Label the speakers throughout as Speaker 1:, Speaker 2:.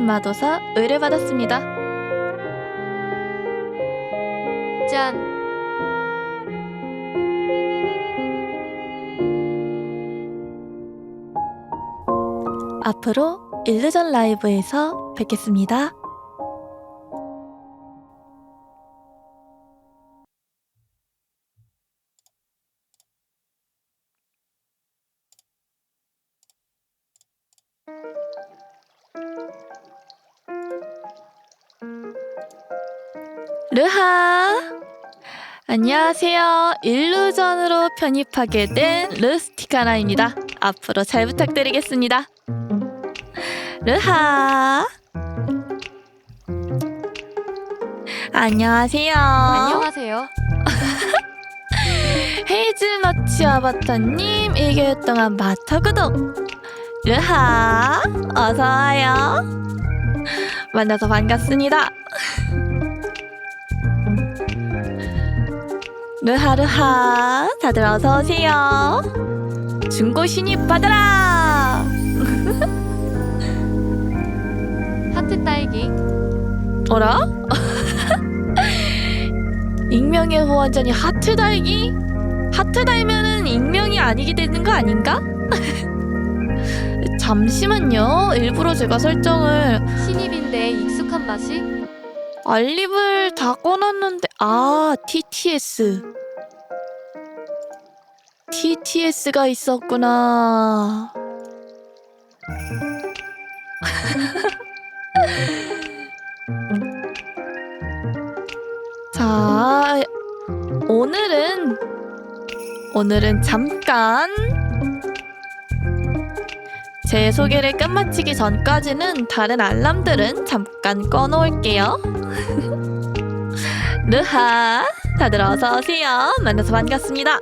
Speaker 1: 공명마도사 의뢰받았습니다.
Speaker 2: 짠.
Speaker 1: 앞으로 일루전 라이브에서 뵙겠습니다. 르하! 안녕하세요. 일루전으로 편입하게 된 르스티카나입니다. 앞으로 잘 부탁드리겠습니다. 르하! 안녕하세요.
Speaker 2: 안녕하세요.
Speaker 1: 헤이즐너치 아바타님 1개월 동안 마터 구독! 르하! 어서와요. 만나서 반갑습니다. 르하르하 다들 어서오세요. 중고 신입 받아라.
Speaker 2: 하트 딸기.
Speaker 1: 어라? 익명의 후원자니 하트 달기? 하트 달면은 익명이 아니게 되는 거 아닌가? 잠시만요. 일부러 제가 설정을
Speaker 2: 신입인데 익숙한 맛이?
Speaker 1: 알립을 다 꺼놨는데 TTS가 있었구나. 자, 오늘은 잠깐 제 소개를 끝마치기 전까지는 다른 알람들은 잠깐 꺼놓을게요. 르하, 다들 어서오세요. 만나서 반갑습니다.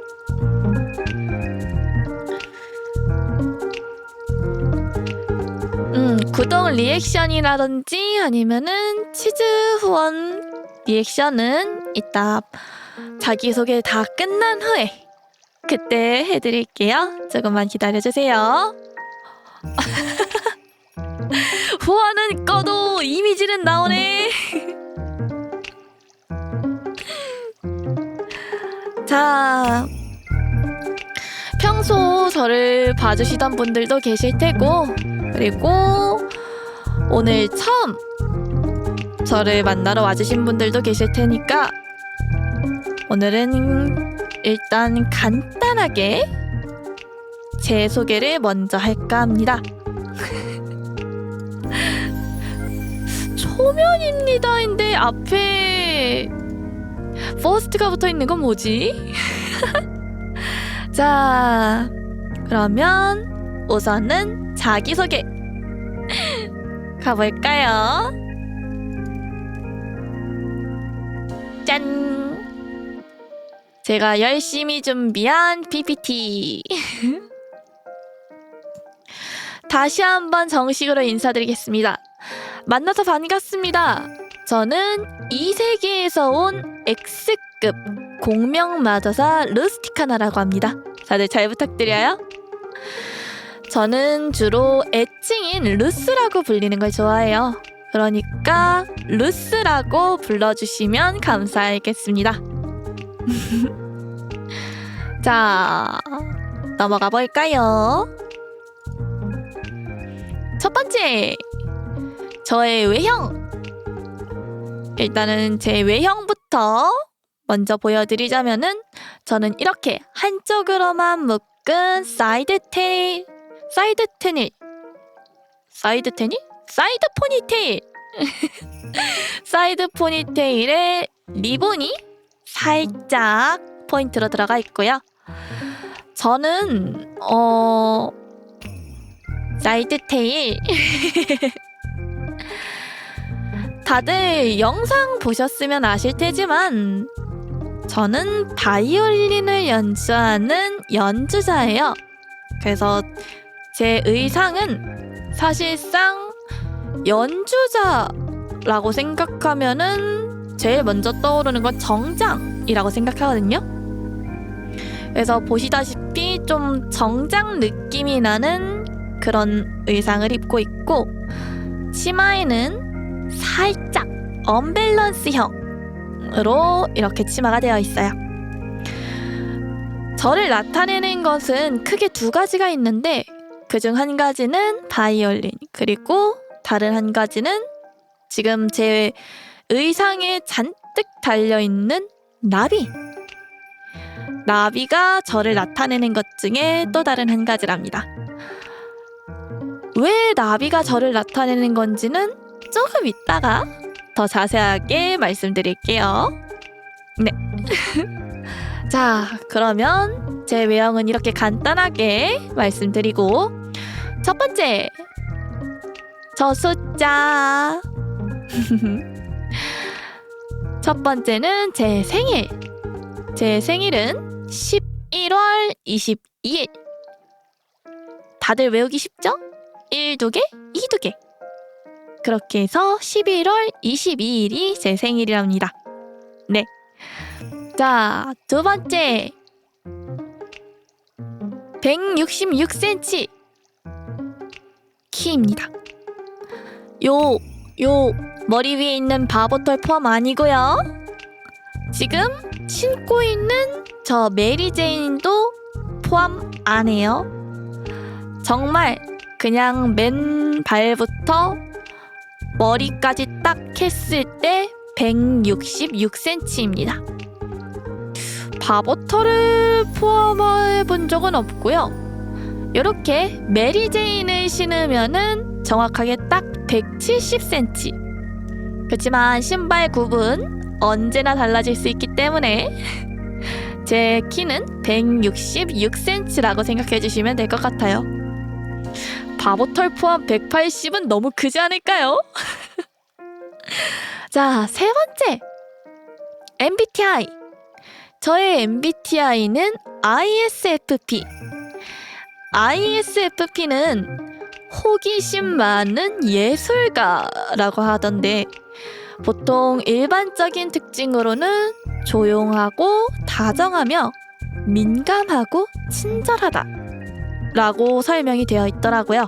Speaker 1: 구독 리액션이라든지 아니면은 치즈 후원 리액션은 이따 자기소개 다 끝난 후에 그때 해드릴게요. 조금만 기다려주세요. 후원은 꺼도 이미지는 나오네. 자, 평소 저를 봐주시던 분들도 계실 테고, 그리고 오늘 처음 저를 만나러 와주신 분들도 계실 테니까 오늘은 일단 간단하게 제 소개를 먼저 할까 합니다. 초면입니다인데 앞에 퍼스트가 붙어있는 건 뭐지? 자, 그러면 우선은 자기소개 가볼까요? 짠! 제가 열심히 준비한 PPT. 다시 한번 정식으로 인사드리겠습니다. 만나서 반갑습니다. 저는 이 세계에서 온 X급 공명마도사 루스티카나라고 합니다. 다들 잘 부탁드려요. 저는 주로 애칭인 루스라고 불리는 걸 좋아해요. 그러니까 루스라고 불러주시면 감사하겠습니다. 자, 넘어가 볼까요? 첫 번째, 저의 외형. 일단은 제 외형부터 먼저 보여드리자면은 저는 이렇게 한쪽으로만 묶은 사이드 포니테일 사이드 포니테일에 리본이 살짝 포인트로 들어가 있고요. 저는 사이드 테일 다들 영상 보셨으면 아실 테지만 저는 바이올린을 연주하는 연주자예요. 그래서 제 의상은 사실상 연주자라고 생각하면은 제일 먼저 떠오르는 건 정장이라고 생각하거든요. 그래서 보시다시피 좀 정장 느낌이 나는 그런 의상을 입고 있고, 치마에는 살짝 언밸런스형으로 이렇게 치마가 되어 있어요. 저를 나타내는 것은 크게 두 가지가 있는데 그중 한 가지는 바이올린, 그리고 다른 한 가지는 지금 제 의상에 잔뜩 달려있는 나비. 나비가 저를 나타내는 것 중에 또 다른 한 가지랍니다. 왜 나비가 저를 나타내는 건지는 조금 이따가 더 자세하게 말씀드릴게요. 네. 자, 그러면 제 외형은 이렇게 간단하게 말씀드리고, 첫 번째, 저 숫자. 첫 번째는 제 생일. 제 생일은 11월 22일. 다들 외우기 쉽죠? 1, 2개, 2, 2개. 그렇게 해서 11월 22일이 제 생일이랍니다. 네. 자, 두 번째. 166cm. 키입니다. 요 머리 위에 있는 바보털 포함 아니고요. 지금 신고 있는 저 메리제인도 포함 안 해요. 정말 그냥 맨발부터 머리까지 딱 했을 때 166cm입니다. 바보털을 포함해 본 적은 없고요. 이렇게 메리제인을 신으면은 정확하게 딱 170cm. 그렇지만 신발 굽은 언제나 달라질 수 있기 때문에 제 키는 166cm라고 생각해 주시면 될 것 같아요. 바보털 포함 180은 너무 크지 않을까요? 자, 세 번째. MBTI. 저의 MBTI는 ISFP. ISFP는 호기심 많은 예술가라고 하던데, 보통 일반적인 특징으로는 조용하고 다정하며 민감하고 친절하다 라고 설명이 되어 있더라고요.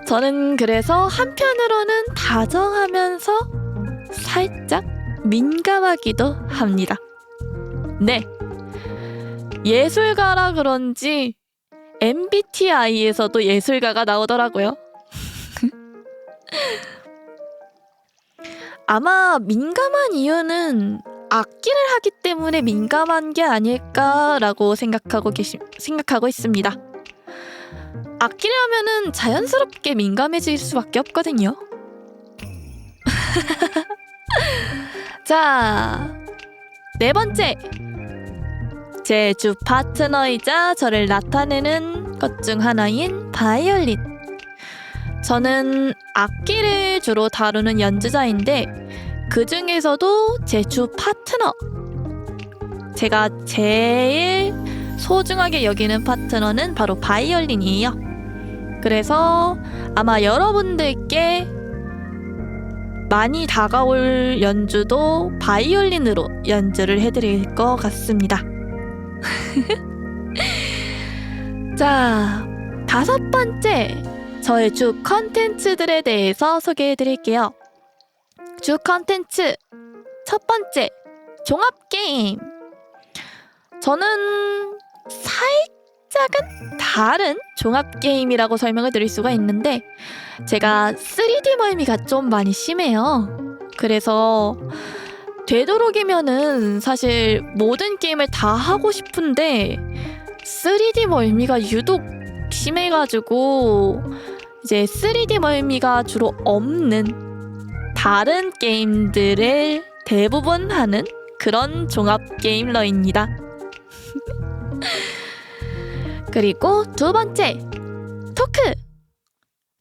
Speaker 1: 저는 그래서 한편으로는 다정하면서 살짝 민감하기도 합니다. 네. 예술가라 그런지 MBTI에서도 예술가가 나오더라고요. 아마 민감한 이유는 악기를 하기 때문에 민감한 게 아닐까라고 생각하고 있습니다. 악기를 하면은 자연스럽게 민감해질 수밖에 없거든요. 자, 네 번째. 제 주 파트너이자 저를 나타내는 것 중 하나인 바이올린. 저는 악기를 주로 다루는 연주자인데 그 중에서도 제 주 파트너, 제가 제일 소중하게 여기는 파트너는 바로 바이올린이에요. 그래서 아마 여러분들께 많이 다가올 연주도 바이올린으로 연주를 해드릴 것 같습니다. 자, 다섯 번째. 저의 주 컨텐츠들에 대해서 소개해드릴게요. 주 컨텐츠 첫 번째, 종합게임. 저는 살짝은 다른 종합게임이라고 설명을 드릴 수가 있는데, 제가 3D 멀미가 좀 많이 심해요. 그래서 되도록이면은 사실 모든 게임을 다 하고 싶은데 3D 멀미가 유독 심해가지고 이제 3D 멀미가 주로 없는 다른 게임들을 대부분 하는 그런 종합 게임러입니다. 그리고 두 번째, 토크.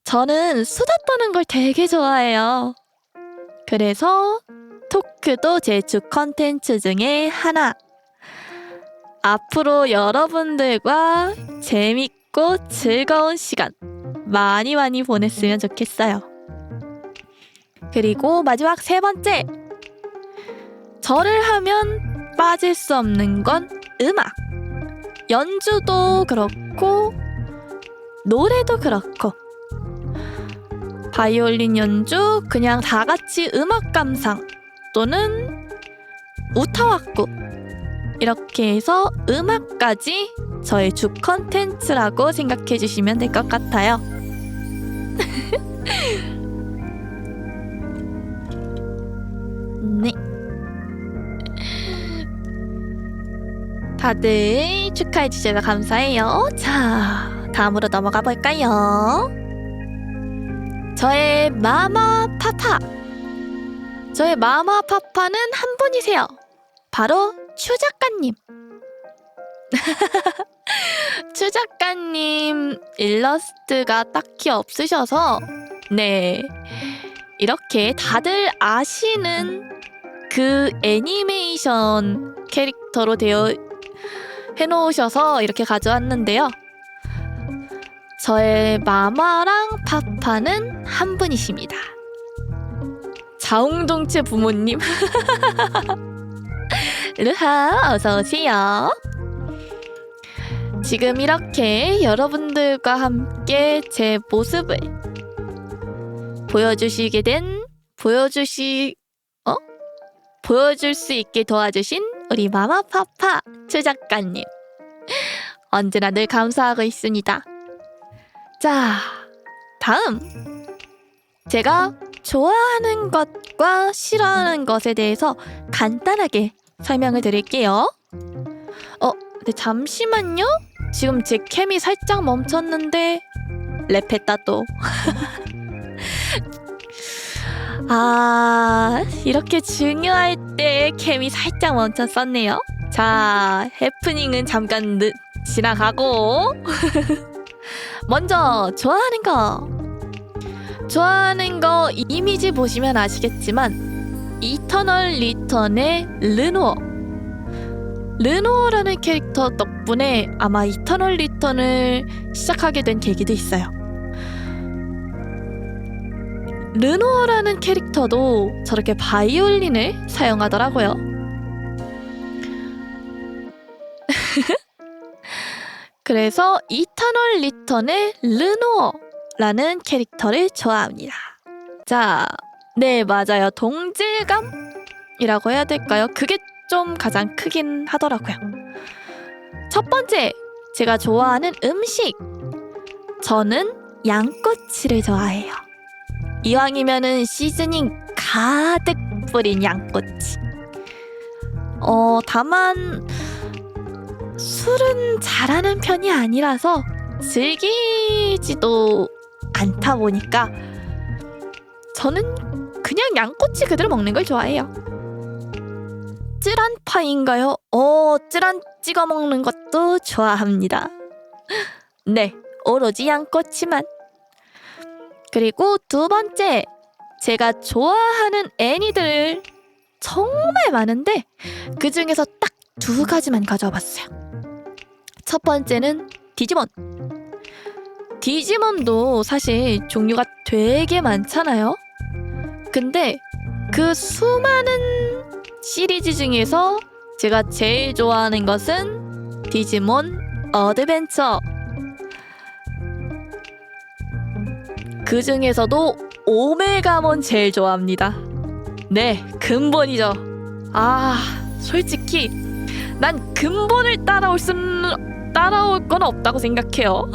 Speaker 1: 저는 수다 떠는 걸 되게 좋아해요. 그래서 토크도 제 주 컨텐츠 중에 하나. 앞으로 여러분들과 재밌고 즐거운 시간 많이 보냈으면 좋겠어요. 그리고 마지막 세 번째, 저를 하면 빠질 수 없는 건 음악. 연주도 그렇고 노래도 그렇고 바이올린 연주, 그냥 다 같이 음악 감상 또는 우타와쿠 이렇게 해서 음악까지 저의 주 컨텐츠라고 생각해 주시면 될 것 같아요. 네. 다들 축하해 주셔서 감사해요. 자, 다음으로 넘어가 볼까요? 저의 마마파파. 저의 마마파파는 한 분이세요. 바로 추 작가님. 추 작가님 일러스트가 딱히 없으셔서 네, 이렇게 다들 아시는 그 애니메이션 캐릭터로 해놓으셔서 이렇게 가져왔는데요. 저의 마마랑 파파는 한 분이십니다. 자웅동체 부모님. 르하 어서 오세요. 지금 이렇게 여러분들과 함께 제 모습을 보여줄 수 있게 도와주신 우리 마마파파 추 작가님, 언제나 늘 감사하고 있습니다. 자, 다음 제가 좋아하는 것과 싫어하는 것에 대해서 간단하게 설명을 드릴게요. 네, 잠시만요. 지금 제 캠이 살짝 멈췄는데 랩했다 또. 아, 이렇게 중요할 때 캠이 살짝 멈췄었네요. 자, 해프닝은 잠깐 지나가고 먼저 좋아하는 거 이미지 보시면 아시겠지만 이터널 리턴의 르노어라는 캐릭터 덕분에 아마 이터널 리턴을 시작하게 된 계기도 있어요. 르노어라는 캐릭터도 저렇게 바이올린을 사용하더라고요. 그래서 이터널 리턴의 르노어라는 캐릭터를 좋아합니다. 자, 네, 맞아요. 동질감이라고 해야 될까요? 그게 좀 가장 크긴 하더라고요. 첫 번째, 제가 좋아하는 음식. 저는 양꼬치를 좋아해요. 이왕이면은 시즈닝 가득 뿌린 양꼬치. 다만 술은 잘하는 편이 아니라서 즐기지도 않다 보니까 저는 그냥 양꼬치 그대로 먹는 걸 좋아해요. 쯔란파인가요? 쯔란 찍어 먹는 것도 좋아합니다. 네, 오로지 양꼬치만. 그리고 두 번째, 제가 좋아하는 애니들 정말 많은데 그 중에서 딱 두 가지만 가져와 봤어요. 첫 번째는 디지몬. 디지몬도 사실 종류가 되게 많잖아요. 근데 그 수많은 시리즈 중에서 제가 제일 좋아하는 것은 디지몬 어드벤처. 그 중에서도 오메가몬 제일 좋아합니다. 네, 근본이죠. 솔직히 난 근본을 따라올 건 없다고 생각해요.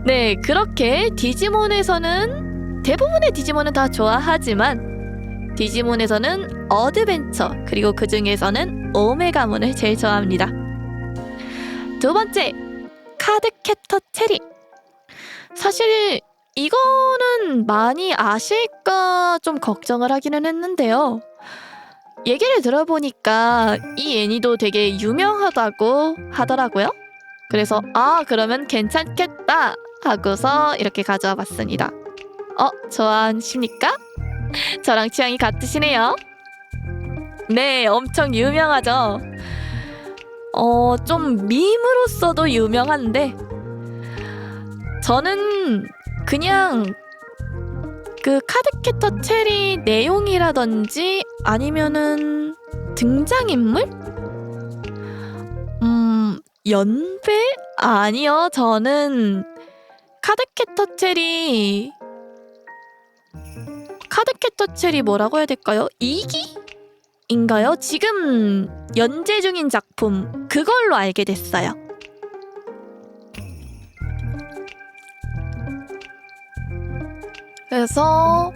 Speaker 1: 네, 그렇게 디지몬에서는 대부분의 디지몬은 다 좋아하지만 디지몬에서는 어드벤처, 그리고 그 중에서는 오메가몬을 제일 좋아합니다. 두 번째, 카드캡터 체리. 사실 이거는 많이 아실까 좀 걱정을 하기는 했는데요. 얘기를 들어보니까 이 애니도 되게 유명하다고 하더라고요. 그래서 그러면 괜찮겠다 하고서 이렇게 가져와 봤습니다. 좋아하십니까? 저랑 취향이 같으시네요. 네, 엄청 유명하죠. 좀 밈으로서도 유명한데 저는 그냥 그 카드캡터 체리 내용이라든지 아니면은 등장인물? 연배? 아니요, 저는 카드캐터 체리 뭐라고 해야 될까요? 2기인가요? 지금 연재 중인 작품 그걸로 알게 됐어요. 그래서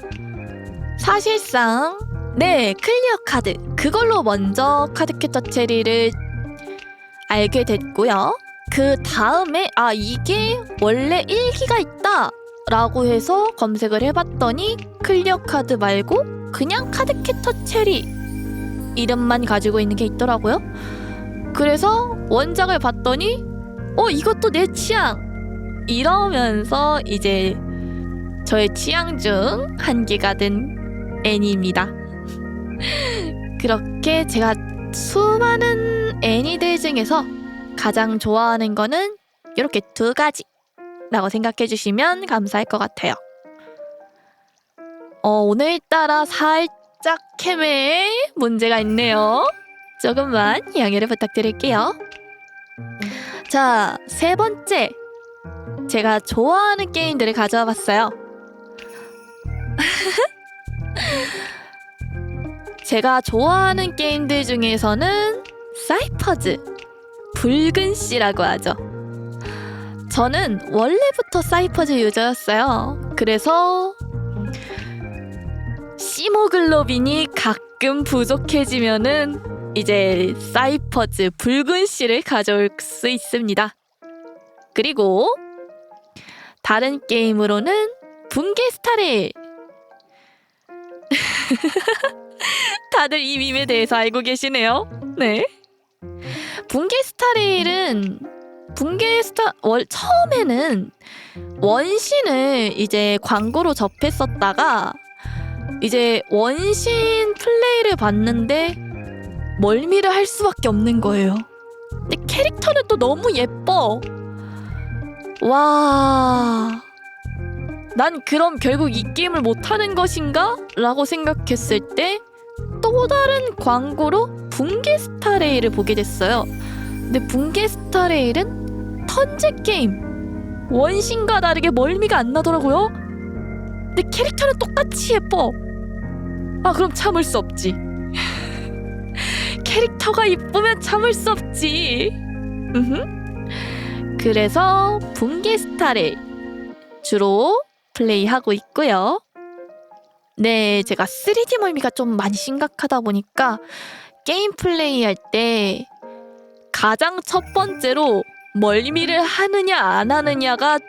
Speaker 1: 사실상 네, 클리어 카드 그걸로 먼저 카드캐터 체리를 알게 됐고요. 그 다음에 이게 원래 1기가 있다 라고 해서 검색을 해봤더니 클리어 카드 말고 그냥 카드캐터 체리 이름만 가지고 있는 게 있더라고요. 그래서 원작을 봤더니 이것도 내 취향 이러면서 이제 저의 취향 중 한 개가 된 애니입니다. 그렇게 제가 수많은 애니들 중에서 가장 좋아하는 거는 이렇게 2가지라고 생각해 주시면 감사할 것 같아요. 오늘따라 살짝 캠에 문제가 있네요. 조금만 양해를 부탁드릴게요. 자, 3번째. 제가 좋아하는 게임들을 가져와 봤어요. 제가 좋아하는 게임들 중에서는 사이퍼즈, 붉은 씨라고 하죠. 저는 원래부터 사이퍼즈 유저였어요. 그래서 시모글로빈이 가끔 부족해지면은 이제 사이퍼즈 붉은 씨를 가져올 수 있습니다. 그리고 다른 게임으로는 붕괴 스타레일. 다들 이 밈에 대해서 알고 계시네요. 네. 붕괴 스타레일은 처음에는 원신을 이제 광고로 접했었다가 이제 원신 플레이를 봤는데 멀미를 할 수밖에 없는 거예요. 근데 캐릭터는 또 너무 예뻐. 와, 난 그럼 결국 이 게임을 못하는 것인가? 라고 생각했을 때 또 다른 광고로 붕괴 스타레일을 보게 됐어요. 근데 붕괴 스타레일은 턴제 게임. 원신과 다르게 멀미가 안 나더라고요. 근데 캐릭터는 똑같이 예뻐. 그럼 참을 수 없지. 캐릭터가 이쁘면 참을 수 없지. 그래서 붕괴 스타레일 주로 플레이하고 있고요. 네, 제가 3D 멀미가 좀 많이 심각하다 보니까 게임 플레이할 때 가장 첫 번째로 멀미를 하느냐 안 하느냐가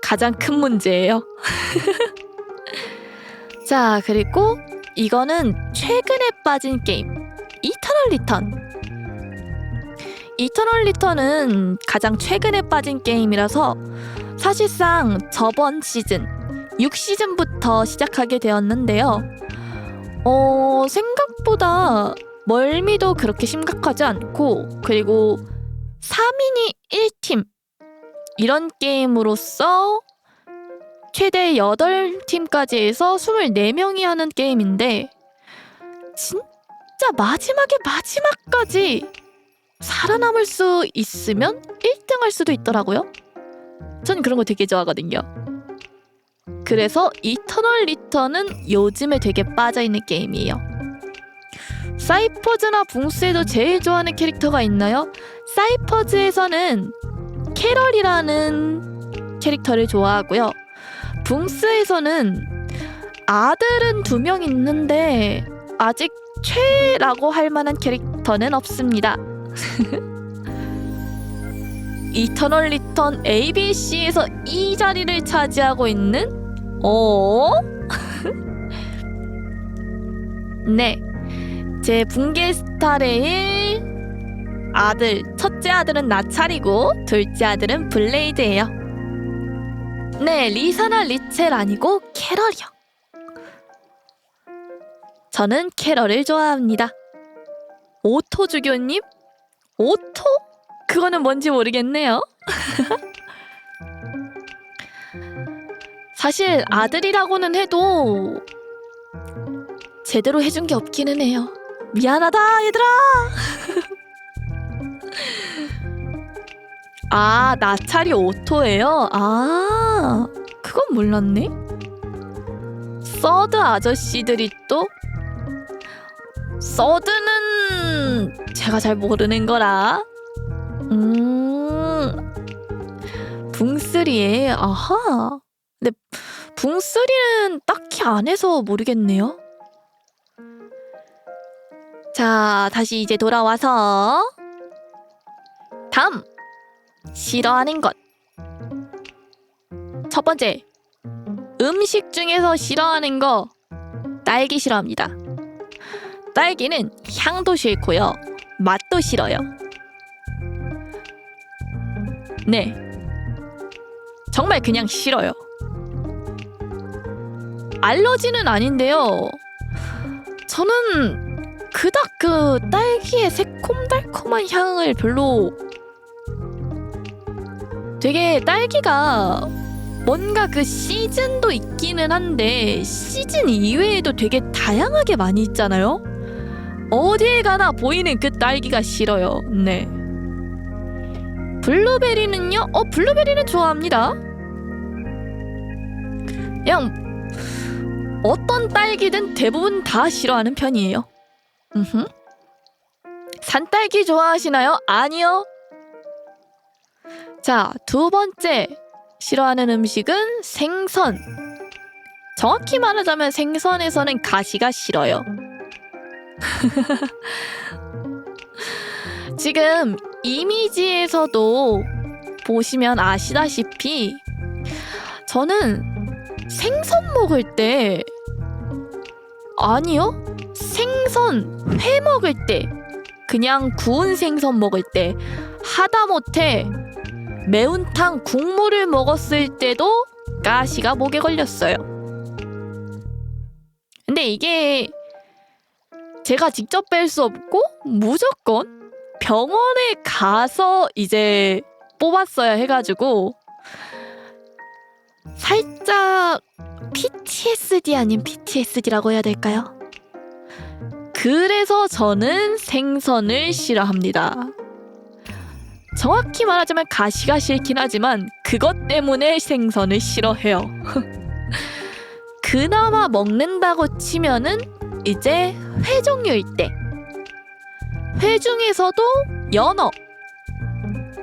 Speaker 1: 가장 큰 문제예요. 자, 그리고 이거는 최근에 빠진 게임 이터널 리턴. 이터널 리턴은 가장 최근에 빠진 게임이라서 사실상 저번 시즌 6시즌부터 시작하게 되었는데요. 생각보다 멀미도 그렇게 심각하지 않고, 그리고 3인이 1팀 이런 게임으로서 최대 8팀까지 해서 24명이 하는 게임인데 진짜 마지막까지 살아남을 수 있으면 1등 할 수도 있더라고요. 전 그런 거 되게 좋아하거든요. 그래서 이터널 리턴은 요즘에 되게 빠져있는 게임이에요. 사이퍼즈나 붕스에도 제일 좋아하는 캐릭터가 있나요? 사이퍼즈에서는 캐럴이라는 캐릭터를 좋아하고요. 붕스에서는 아들은 2명 있는데 아직 최라고 할 만한 캐릭터는 없습니다. 이터널 리턴 ABC에서 이 자리를 차지하고 있는 네, 제 붕괴 스타레일 아들, 첫째 아들은 나찰이고 둘째 아들은 블레이드예요. 네, 리사나 리첼 아니고 캐럴이요. 저는 캐럴을 좋아합니다. 오토 주교님? 오토? 그거는 뭔지 모르겠네요. 사실 아들이라고는 해도 제대로 해준 게 없기는 해요. 미안하다 얘들아. 아, 나찰이 오토예요? 아, 그건 몰랐네. 서드 아저씨들이 또 서드는 제가 잘 모르는 거라. 붕3에 아하. 근데 붕3는 딱히 안 해서 모르겠네요. 자, 다시 이제 돌아와서 다음 싫어하는 것. 첫 번째, 음식 중에서 싫어하는 거 딸기 싫어합니다. 딸기는 향도 싫고요, 맛도 싫어요. 네, 정말 그냥 싫어요. 알러지는 아닌데요, 저는 그닥 그 딸기의 새콤달콤한 향을 별로. 되게 딸기가 뭔가 그 시즌도 있기는 한데 시즌 이외에도 되게 다양하게 많이 있잖아요. 어디에 가나 보이는 그 딸기가 싫어요. 네. 블루베리는요? 블루베리는 좋아합니다. 그냥 어떤 딸기든 대부분 다 싫어하는 편이에요. 산딸기 좋아하시나요? 아니요. 자, 두 번째 싫어하는 음식은 생선. 정확히 말하자면 생선에서는 가시가 싫어요. 지금 이미지에서도 보시면 아시다시피 저는 생선 먹을 때, 아니요, 생선 회 먹을 때, 그냥 구운 생선 먹을 때, 하다못해 매운탕 국물을 먹었을 때도 가시가 목에 걸렸어요. 근데 이게 제가 직접 뺄 수 없고 무조건 병원에 가서 이제 뽑았어야 해가지고 살짝 PTSD 아닌 PTSD라고 해야 될까요? 그래서 저는 생선을 싫어합니다. 정확히 말하자면 가시가 싫긴 하지만 그것 때문에 생선을 싫어해요. 그나마 먹는다고 치면은 이제 회 종류일 때, 회 중에서도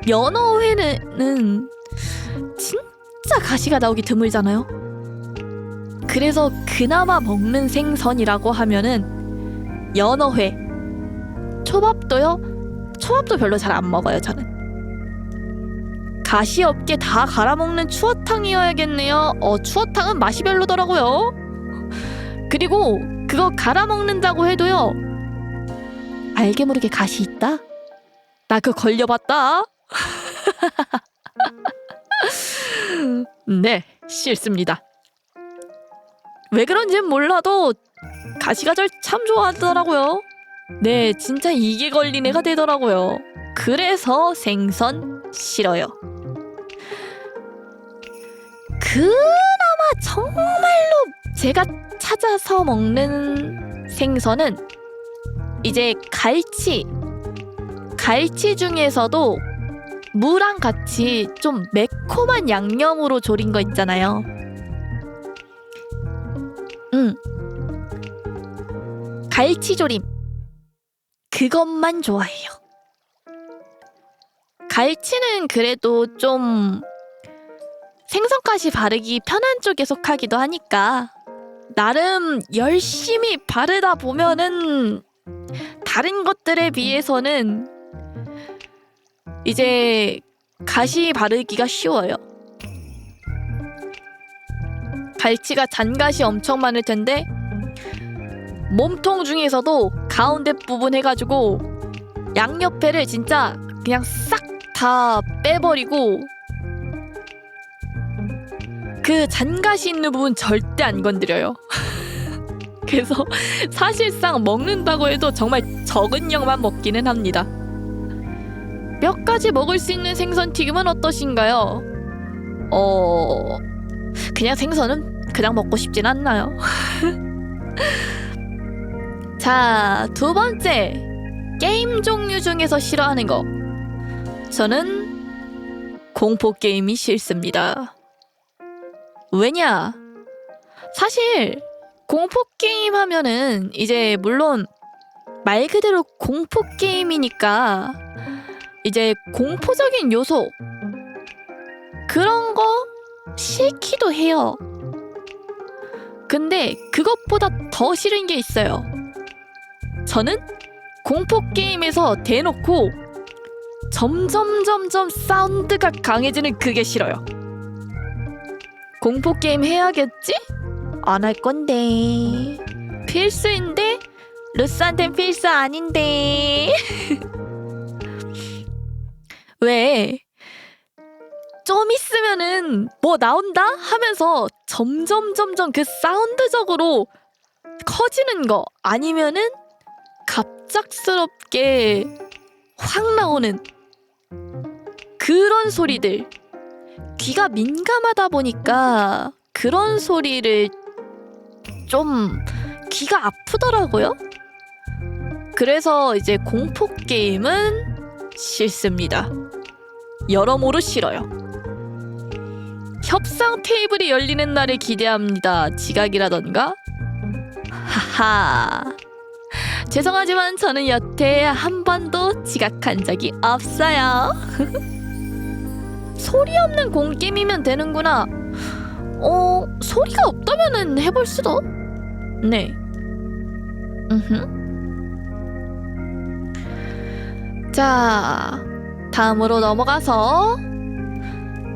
Speaker 1: 연어회는 진짜 가시가 나오기 드물잖아요. 그래서 그나마 먹는 생선이라고 하면은 연어회. 초밥도요? 초밥도 별로 잘 안 먹어요, 저는. 가시 없게 다 갈아먹는 추어탕이어야겠네요. 추어탕은 맛이 별로더라고요. 그리고 그거 갈아먹는다고 해도요, 알게 모르게 가시 있다? 나 그거 걸려봤다. 네, 싫습니다. 왜 그런지는 몰라도 가시가 절 참 좋아하더라고요. 네, 진짜 이게 걸린 애가 되더라고요. 그래서 생선 싫어요. 그나마 정말로 제가 찾아서 먹는 생선은 이제 갈치. 갈치 중에서도 무랑 같이 좀 매콤한 양념으로 조린 거 있잖아요. 갈치조림. 그것만 좋아해요. 갈치는 그래도 좀 생선가시 바르기 편한 쪽에 속하기도 하니까 나름 열심히 바르다 보면은 다른 것들에 비해서는 이제 가시 바르기가 쉬워요. 갈치가 잔가시 엄청 많을 텐데 몸통 중에서도 가운데 부분 해가지고 양옆에를 진짜 그냥 싹 다 빼버리고 그 잔가시 있는 부분 절대 안 건드려요. 그래서 사실상 먹는다고 해도 정말 적은 양만 먹기는 합니다. 몇 가지 먹을 수 있는 생선 튀김은 어떠신가요? 그냥 생선은 그냥 먹고 싶진 않나요? 자, 두 번째, 게임 종류 중에서 싫어하는 거. 저는 공포 게임이 싫습니다. 왜냐? 사실 공포 게임 하면은 이제 물론 말 그대로 공포 게임이니까 이제 공포적인 요소 그런 거 싫기도 해요. 근데 그것보다 더 싫은 게 있어요. 저는 공포 게임에서 대놓고 점점 사운드가 강해지는 그게 싫어요. 공포 게임 해야겠지? 안 할 건데. 필수인데 루스한텐 필수 아닌데. 왜? 좀 있으면은 뭐 나온다 하면서 점점 그 사운드적으로 커지는 거 아니면은 갑작스럽게 확 나오는 그런 소리들. 귀가 민감하다 보니까 그런 소리를 좀 귀가 아프더라고요. 그래서 이제 공포 게임은 싫습니다. 여러모로 싫어요. 협상 테이블이 열리는 날을 기대합니다. 지각이라던가? 하하. 죄송하지만 저는 여태 한 번도 지각한 적이 없어요. 소리 없는 공게임이면 되는구나. 소리가 없다면은 해볼 수도. 네. 자, 다음으로 넘어가서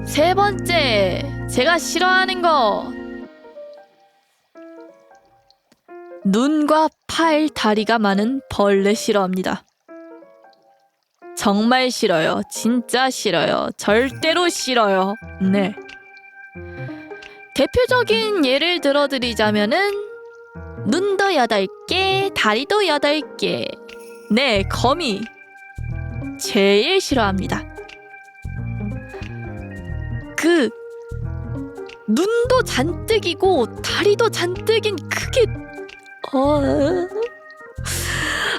Speaker 1: 세 번째, 제가 싫어하는 거. 눈과 팔, 다리가 많은 벌레 싫어합니다. 정말 싫어요. 진짜 싫어요. 절대로 싫어요. 네. 대표적인 예를 들어드리자면은 눈도 8개, 다리도 8개. 네, 거미. 제일 싫어합니다. 그 눈도 잔뜩이고 다리도 잔뜩인 그게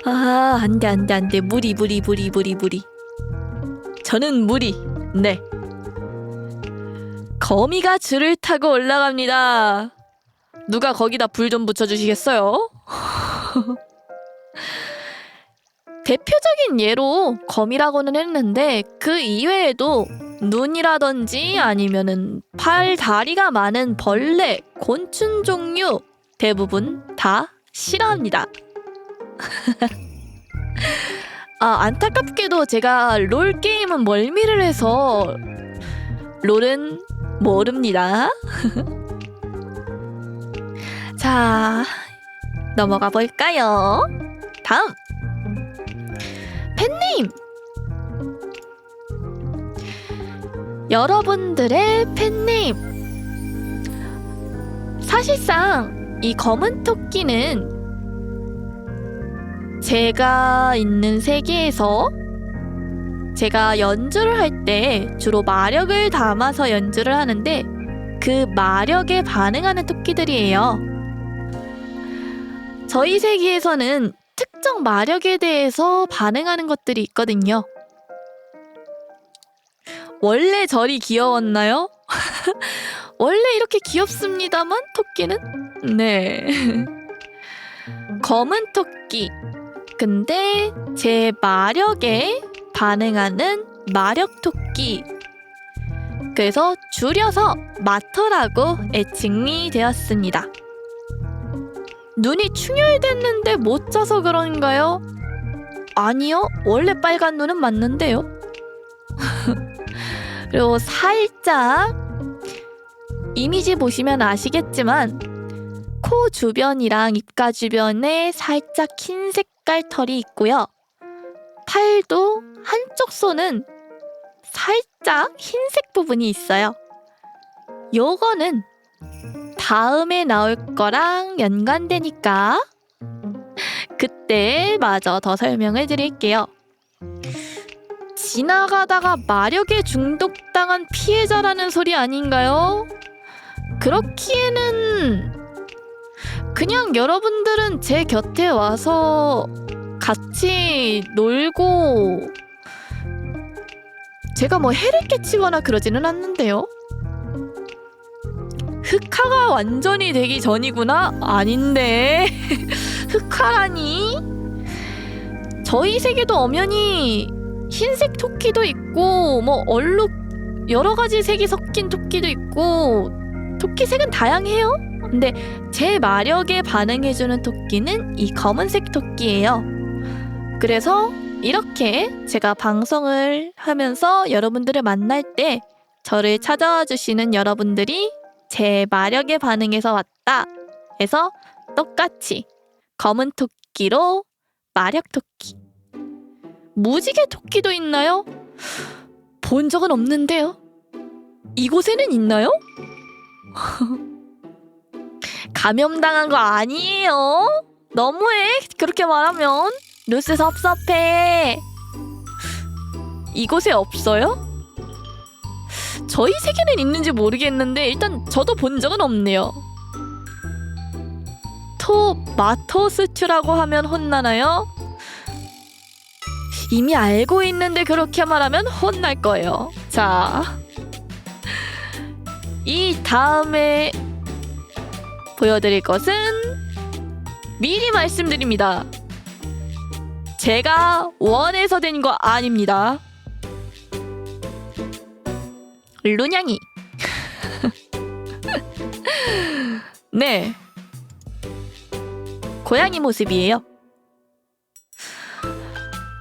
Speaker 1: 안돼 무리 저는 무리. 네. 거미가 줄을 타고 올라갑니다. 누가 거기다 불 좀 붙여주시겠어요? 대표적인 예로 거미라고는 했는데 그 이외에도 눈이라든지 아니면은 팔, 다리가 많은 벌레, 곤충 종류 대부분 다 싫어합니다. 안타깝게도 제가 롤 게임은 멀미를 해서 롤은 모릅니다. 자, 넘어가 볼까요? 다음! 펫네임! 여러분들의 펫네임. 사실상 이 검은 토끼는 제가 있는 세계에서 제가 연주를 할 때 주로 마력을 담아서 연주를 하는데 그 마력에 반응하는 토끼들이에요. 저희 세계에서는 특정 마력에 대해서 반응하는 것들이 있거든요. 원래 저리 귀여웠나요? 원래 이렇게 귀엽습니다만 토끼는? 네. 검은 토끼. 근데 제 마력에 반응하는 마력 토끼. 그래서 줄여서 마터라고 애칭이 되었습니다. 눈이 충혈됐는데 못 자서 그런가요? 아니요. 원래 빨간 눈은 맞는데요. 그리고 살짝 이미지 보시면 아시겠지만 코 주변이랑 입가 주변에 살짝 흰 색깔 털이 있고요. 팔도 한쪽 손은 살짝 흰색 부분이 있어요. 요거는 다음에 나올 거랑 연관되니까 그때 마저 더 설명을 드릴게요. 지나가다가 마력에 중독당한 피해자라는 소리 아닌가요? 그렇기에는 그냥 여러분들은 제 곁에 와서 같이 놀고 제가 뭐 해를 끼치거나 그러지는 않는데요. 흑화가 완전히 되기 전이구나? 아닌데. 흑화라니? 저희 세계도 엄연히 흰색 토끼도 있고 뭐 얼룩 여러 가지 색이 섞인 토끼도 있고 토끼 색은 다양해요. 근데 제 마력에 반응해주는 토끼는 이 검은색 토끼예요. 그래서 이렇게 제가 방송을 하면서 여러분들을 만날 때 저를 찾아와 주시는 여러분들이 제 마력에 반응해서 왔다 해서 똑같이 검은 토끼로 마력 토끼. 무지개 토끼도 있나요? 본 적은 없는데요. 이곳에는 있나요? 감염당한 거 아니에요? 너무해. 그렇게 말하면 루스 섭섭해. 이곳에 없어요? 저희 세계는 있는지 모르겠는데 일단 저도 본 적은 없네요. 마토스튜라고 하면 혼나나요? 이미 알고 있는데 그렇게 말하면 혼날 거예요. 자, 이 다음에 보여드릴 것은 미리 말씀드립니다. 제가 원해서 된 거 아닙니다. 루냥이. 네, 고양이 모습이에요.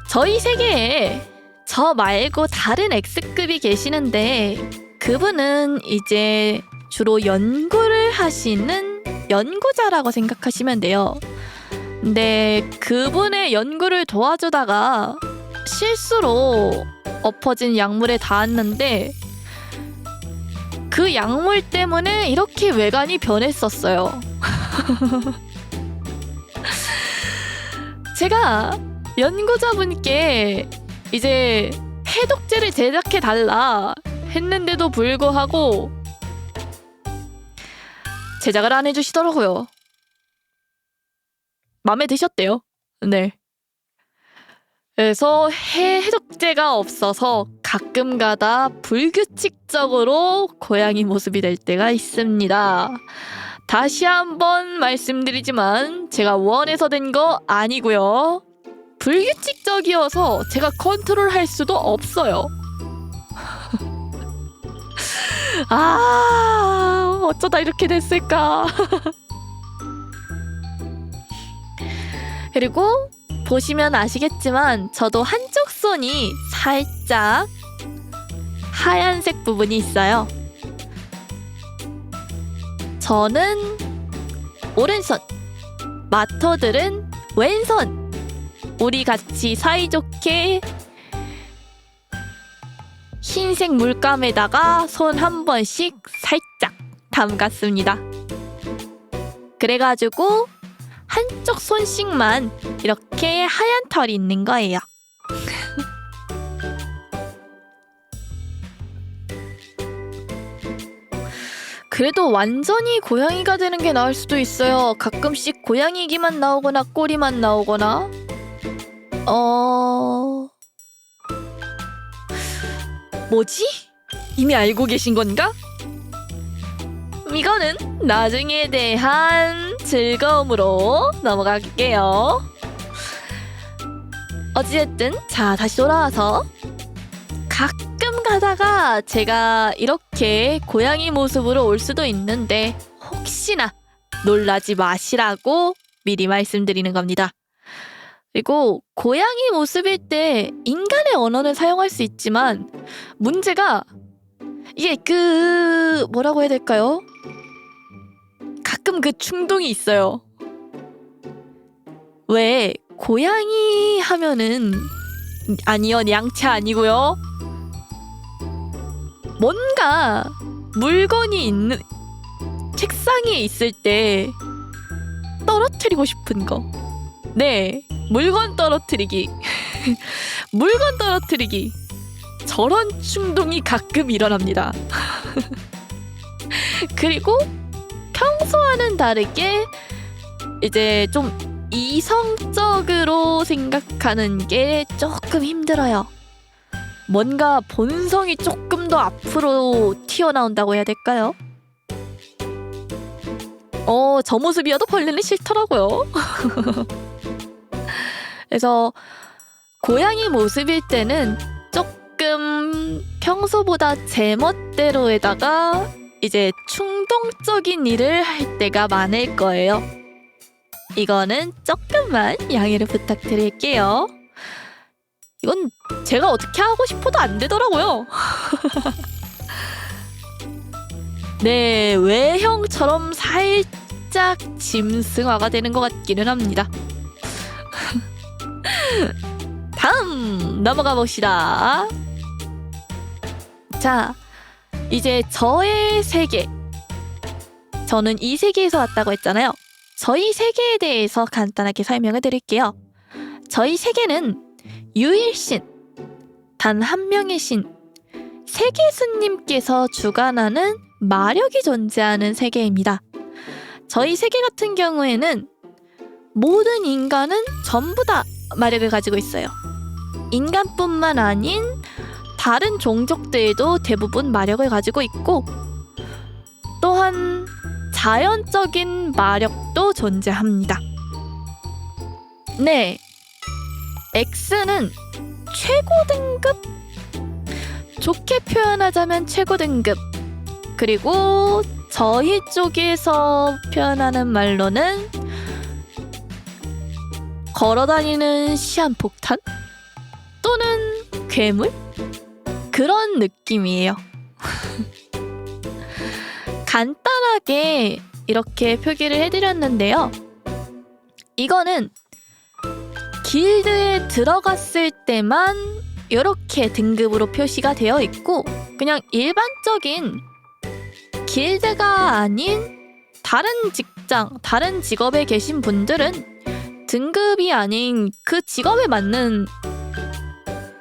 Speaker 1: 저희 세계에 저 말고 다른 X급이 계시는데 그분은 이제 주로 연구를 하시는 연구자라고 생각하시면 돼요. 근데 그분의 연구를 도와주다가 실수로 엎어진 약물에 닿았는데 그 약물 때문에 이렇게 외관이 변했었어요. 제가 연구자분께 이제 해독제를 제작해달라 했는데도 불구하고 제작을 안 해주시더라고요. 마음에 드셨대요. 네. 그래서 해독제가 없어서 가끔가다 불규칙적으로 고양이 모습이 될 때가 있습니다. 다시 한번 말씀드리지만 제가 원해서 된 거 아니고요. 불규칙적이어서 제가 컨트롤할 수도 없어요. 아, 어쩌다 이렇게 됐을까. 그리고 보시면 아시겠지만 저도 한쪽 손이 살짝 하얀색 부분이 있어요. 저는 오른손, 마터들은 왼손. 우리 같이 사이좋게 흰색 물감에다가 손 한 번씩 살짝 담갔습니다. 그래가지고 한쪽 손씩만 이렇게 하얀 털이 있는 거예요. 그래도 완전히 고양이가 되는 게 나을 수도 있어요. 가끔씩 고양이기만 나오거나 꼬리만 나오거나. 뭐지? 이미 알고 계신 건가? 이거는 나중에 대한 즐거움으로 넘어갈게요. 어찌됐든 자, 다시 돌아와서 가끔 가다가 제가 이렇게 고양이 모습으로 올 수도 있는데 혹시나 놀라지 마시라고 미리 말씀드리는 겁니다. 그리고 고양이 모습일 때 인간의 언어는 사용할 수 있지만 문제가 이게 뭐라고 해야 될까요? 가끔 그 충동이 있어요. 왜 고양이 하면은 아니요, 양치 아니고요. 뭔가 물건이 있는 책상에 있을 때 떨어뜨리고 싶은 거. 네, 물건 떨어뜨리기. 물건 떨어뜨리기. 저런 충동이 가끔 일어납니다. 그리고 평소와는 다르게 이제 좀 이성적으로 생각하는 게 조금 힘들어요. 뭔가 본성이 조금 더 앞으로 튀어나온다고 해야 될까요? 저 모습이어도 벌레는 싫더라고요. 그래서 고양이 모습일 때는 조금 평소보다 제멋대로에다가 이제 충동적인 일을 할 때가 많을 거예요. 이거는 조금만 양해를 부탁드릴게요. 이건 제가 어떻게 하고 싶어도 안 되더라고요. 네, 외형처럼 살짝 짐승화가 되는 것 같기는 합니다. 다음 넘어가 봅시다. 자, 이제 저의 세계. 저는 이 세계에서 왔다고 했잖아요. 저희 세계에 대해서 간단하게 설명을 드릴게요. 저희 세계는 유일신, 단 한 명의 신, 세계수님께서 주관하는 마력이 존재하는 세계입니다. 저희 세계 같은 경우에는 모든 인간은 전부 다 마력을 가지고 있어요. 인간뿐만 아닌 다른 종족들도 대부분 마력을 가지고 있고, 또한 자연적인 마력도 존재합니다. 네, X는 최고 등급? 좋게 표현하자면 최고 등급. 그리고 저희 쪽에서 표현하는 말로는 걸어다니는 시한폭탄? 또는 괴물? 그런 느낌이에요. 간단하게 이렇게 표기를 해드렸는데요. 이거는 길드에 들어갔을 때만 이렇게 등급으로 표시가 되어 있고, 그냥 일반적인 길드가 아닌 다른 직장, 다른 직업에 계신 분들은 등급이 아닌 그 직업에 맞는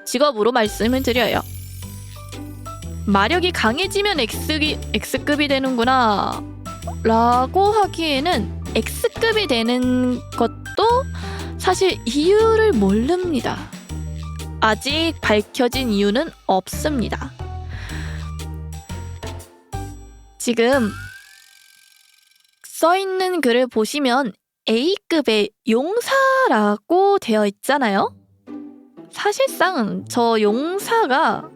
Speaker 1: 직업으로 말씀을 드려요. 마력이 강해지면 X급이 되는구나 라고 하기에는 X급이 되는 것도 사실 이유를 모릅니다. 아직 밝혀진 이유는 없습니다. 지금 써있는 글을 보시면 A급의 용사라고 되어 있잖아요. 사실상 저 용사가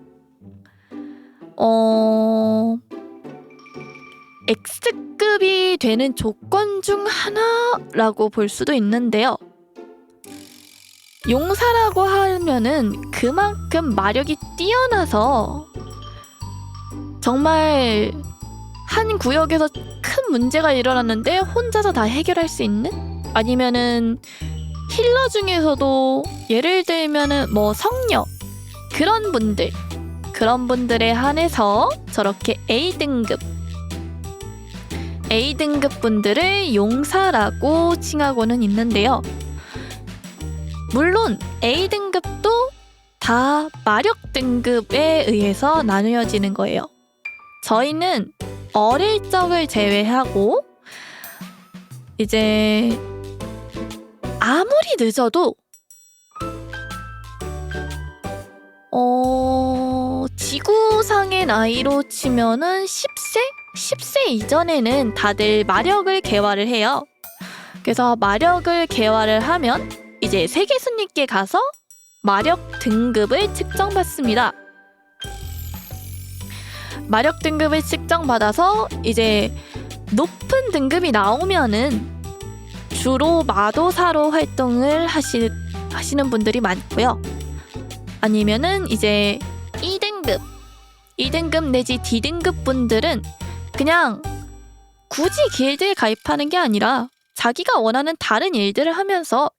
Speaker 1: X급이 되는 조건 중 하나라고 볼 수도 있는데요. 용사라고 하면은 그만큼 마력이 뛰어나서 정말 한 구역에서 큰 문제가 일어났는데 혼자서 다 해결할 수 있는? 아니면은 힐러 중에서도 예를 들면은 뭐 성녀 그런 분들에 한해서 저렇게 A등급 분들을 용사라고 칭하고는 있는데요. 물론 A등급도 다 마력 등급에 의해서 나누어지는 거예요. 저희는 어릴 적을 제외하고 이제 아무리 늦어도 지구상의 나이로 치면은 10세 이전에는 다들 마력을 개화를 해요. 그래서 마력을 개화를 하면 이제 세계수님께 가서 마력 등급을 측정받습니다. 마력 등급을 측정받아서 이제 높은 등급이 나오면은 주로 마도사로 활동을 하시는 분들이 많고요. 아니면은 이제 2등급 내지 D등급 분들은 그냥 굳이 길드에 가입하는 게 아니라 자기가 원하는 다른 일들을 하면서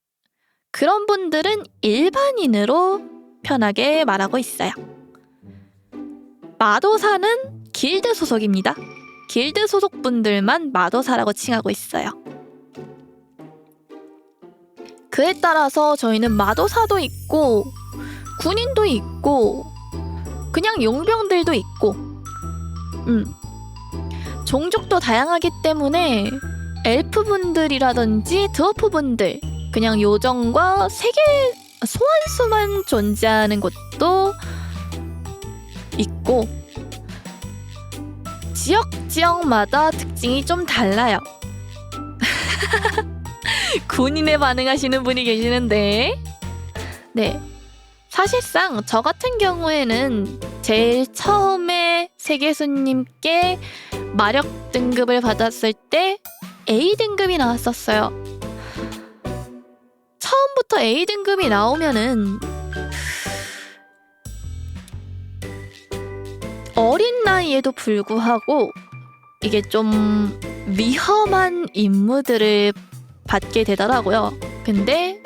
Speaker 1: 그런 분들은 일반인으로 편하게 말하고 있어요. 마도사는 길드 소속입니다. 길드 소속 분들만 마도사라고 칭하고 있어요. 그에 따라서 저희는 마도사도 있고 군인도 있고 그냥 용병들도 있고 종족도 다양하기 때문에 엘프분들이라든지 드워프분들 그냥 요정과 세계 소환수만 존재하는 곳도 있고 지역마다 특징이 좀 달라요. 군인에 반응하시는 분이 계시는데 네, 사실상 저 같은 경우에는 제일 처음에 세계수님께 마력 등급을 받았을 때 A 등급이 나왔었어요. 처음부터 A 등급이 나오면은 어린 나이에도 불구하고 이게 좀 위험한 임무들을 받게 되더라고요. 근데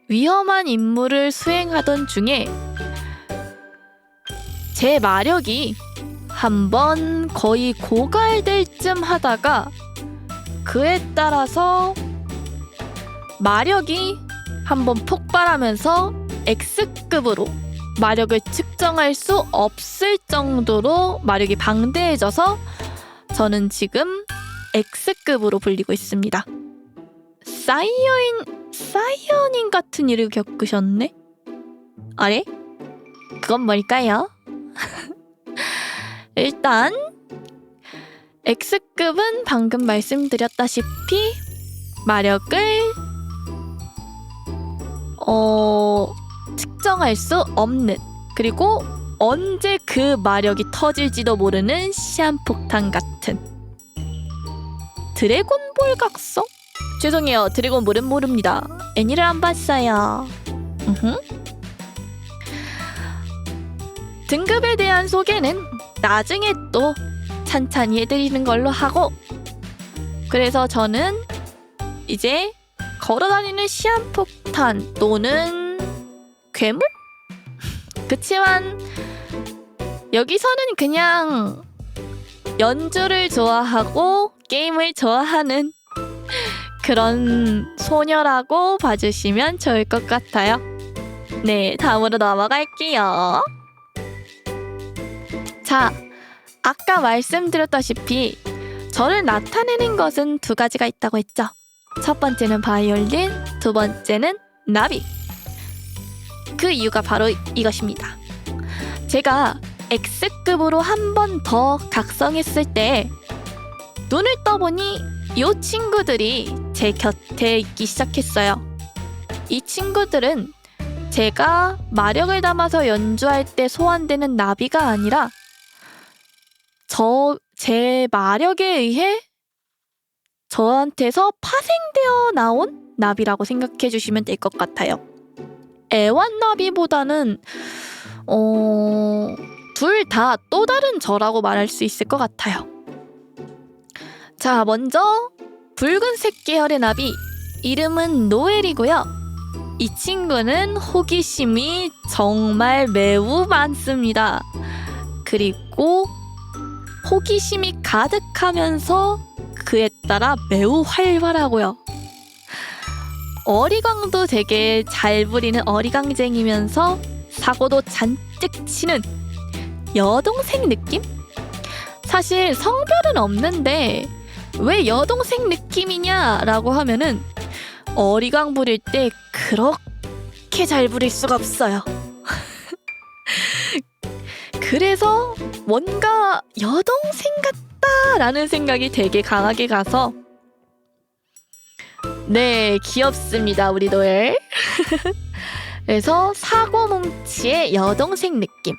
Speaker 1: 위험한 임무를 수행하던 중에 제 마력이 한번 거의 고갈될 쯤 하다가 그에 따라서 마력이 한번 폭발하면서 X급으로 마력을 측정할 수 없을 정도로 마력이 방대해져서 저는 지금 X급으로 불리고 있습니다. 사이어닌 같은 일을 겪으셨네? 아래? 그건 뭘까요? 일단 X급은 방금 말씀드렸다시피 마력을 측정할 수 없는, 그리고 언제 그 마력이 터질지도 모르는 시한폭탄 같은 드래곤볼 각성? 죄송해요, 드래곤볼은 모릅니다. 애니를 안 봤어요. 등급에 대한 소개는 나중에 또 찬찬히 해드리는 걸로 하고, 그래서 저는 이제 걸어다니는 시한폭탄 또는 괴물? 그치만 여기서는 그냥 연주를 좋아하고 게임을 좋아하는 그런 소녀라고 봐주시면 좋을 것 같아요. 네, 다음으로 넘어갈게요. 자, 아까 말씀드렸다시피 저를 나타내는 것은 두 가지가 있다고 했죠. 첫 번째는 바이올린, 두 번째는 나비. 그 이유가 바로 이것입니다. 제가 X급으로 한 번 더 각성했을 때 눈을 떠보니 이 친구들이 제 곁에 있기 시작했어요. 이 친구들은 제가 마력을 담아서 연주할 때 소환되는 나비가 아니라 제 마력에 의해 저한테서 파생되어 나온 나비라고 생각해 주시면 될 것 같아요. 애완나비보다는 둘 다 또 다른 저라고 말할 수 있을 것 같아요. 자, 먼저 붉은색 계열의 나비, 이름은 노엘이고요. 이 친구는 호기심이 정말 매우 많습니다. 그리고 호기심이 가득하면서 그에 따라 매우 활발하고요. 어리광도 되게 잘 부리는 어리광쟁이면서 사고도 잔뜩 치는 여동생 느낌? 사실 성별은 없는데 왜 여동생 느낌이냐라고 하면은 어리광 부릴 때 그렇게 잘 부릴 수가 없어요. 그래서 뭔가 여동생 같다라는 생각이 되게 강하게 가서 네, 귀엽습니다, 우리 노엘. 그래서 사고뭉치의 여동생 느낌.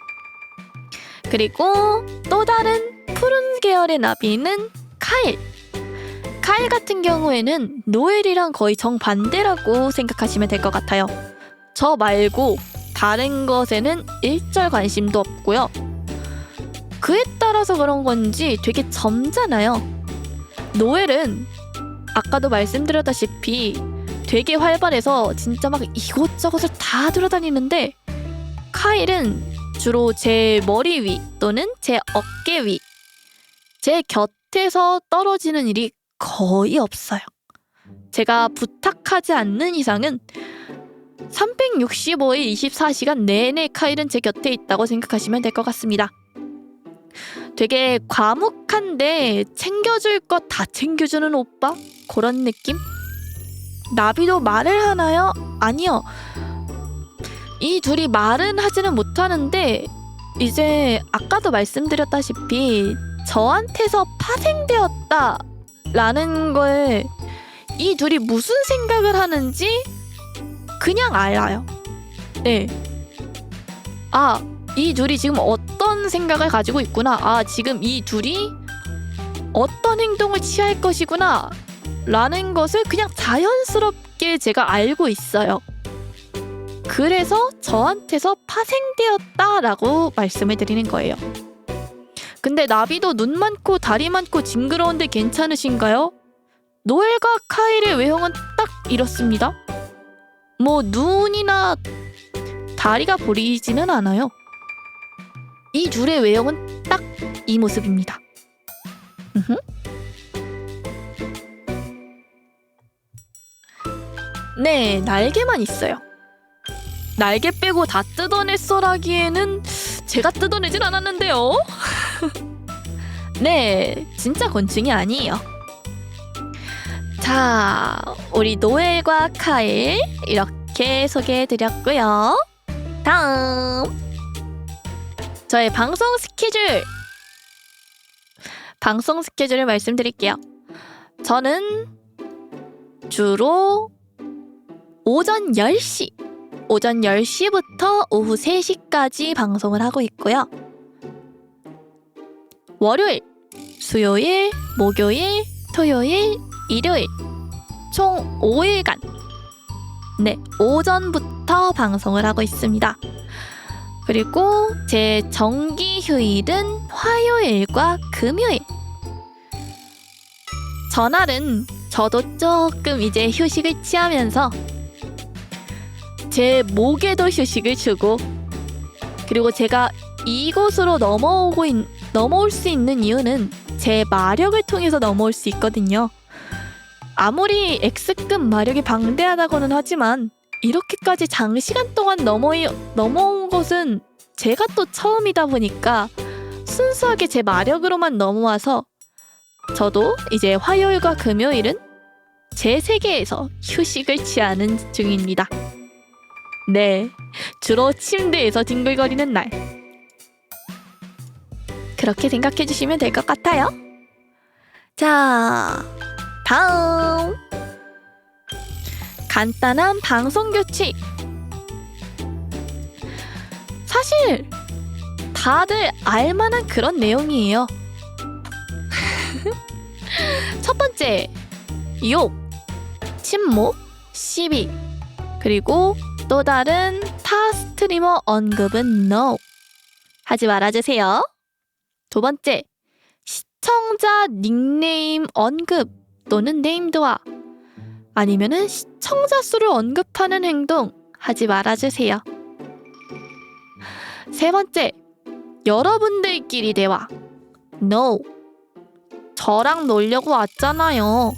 Speaker 1: 그리고 또 다른 푸른 계열의 나비는 카일. 카일 같은 경우에는 노엘이랑 거의 정반대라고 생각하시면 될 것 같아요. 저 말고 다른 것에는 일절 관심도 없고요. 그에 따라서 그런 건지 되게 젊잖아요. 노엘은 아까도 말씀드렸다시피 되게 활발해서 진짜 막 이곳저곳을 다 돌아다니는데, 카일은 주로 제 머리 위 또는 제 어깨 위, 제 곁에서 떨어지는 일이 거의 없어요. 제가 부탁하지 않는 이상은 365일 24시간 내내 카일은 제 곁에 있다고 생각하시면 될 것 같습니다. 되게 과묵한데 챙겨줄 것 다 챙겨주는 오빠? 그런 느낌? 나비도 말을 하나요? 아니요. 이 둘이 말은 하지는 못하는데 이제 아까도 말씀드렸다시피 저한테서 파생되었다 라는 거에 이 둘이 무슨 생각을 하는지 그냥 알아요. 네. 아, 이 둘이 지금 어떤 생각을 가지고 있구나. 아, 지금 이 둘이 어떤 행동을 취할 것이구나 라는 것을 그냥 자연스럽게 제가 알고 있어요. 그래서 저한테서 파생되었다 라고 말씀을 드리는 거예요. 근데 나비도 눈 많고 다리 많고 징그러운데 괜찮으신가요? 노엘과 카일의 외형은 딱 이렇습니다. 뭐 눈이나 다리가 보이지는 않아요. 이 둘의 외형은 딱 이 모습입니다. 네, 날개만 있어요. 날개 빼고 다 뜯어냈어라기에는 제가 뜯어내진 않았는데요. 네, 진짜 곤충이 아니에요. 자, 우리 노엘과 카일 이렇게 소개해드렸고요. 다음 저의 방송 스케줄을 말씀드릴게요. 저는 주로 오전 10시부터 오후 3시까지 방송을 하고 있고요. 월요일, 수요일, 목요일, 토요일, 일요일 총 5일간 네, 오전부터 방송을 하고 있습니다. 그리고 제 정기 휴일은 화요일과 금요일. 전날은 저도 조금 이제 휴식을 취하면서 제 목에도 휴식을 주고, 그리고 제가 이곳으로 넘어올 수 있는 이유는 제 마력을 통해서 넘어올 수 있거든요. 아무리 X급 마력이 방대하다고는 하지만 이렇게까지 장시간 동안 넘어온 것은 제가 또 처음이다 보니까 순수하게 제 마력으로만 넘어와서 저도 이제 화요일과 금요일은 제 세계에서 휴식을 취하는 중입니다. 네, 주로 침대에서 뒹굴거리는 날. 그렇게 생각해 주시면 될 것 같아요. 자, 다음 간단한 방송 규칙. 사실 다들 알만한 그런 내용이에요. 첫 번째, 욕, 침묵, 시비, 그리고 또 다른 타 스트리머 언급은 NO. 하지 말아주세요. 두 번째, 시청자 닉네임 언급 또는 네임드와 아니면은 시청자 수를 언급하는 행동 하지 말아주세요. 세 번째, 여러분들끼리 대화 NO. 저랑 놀려고 왔잖아요.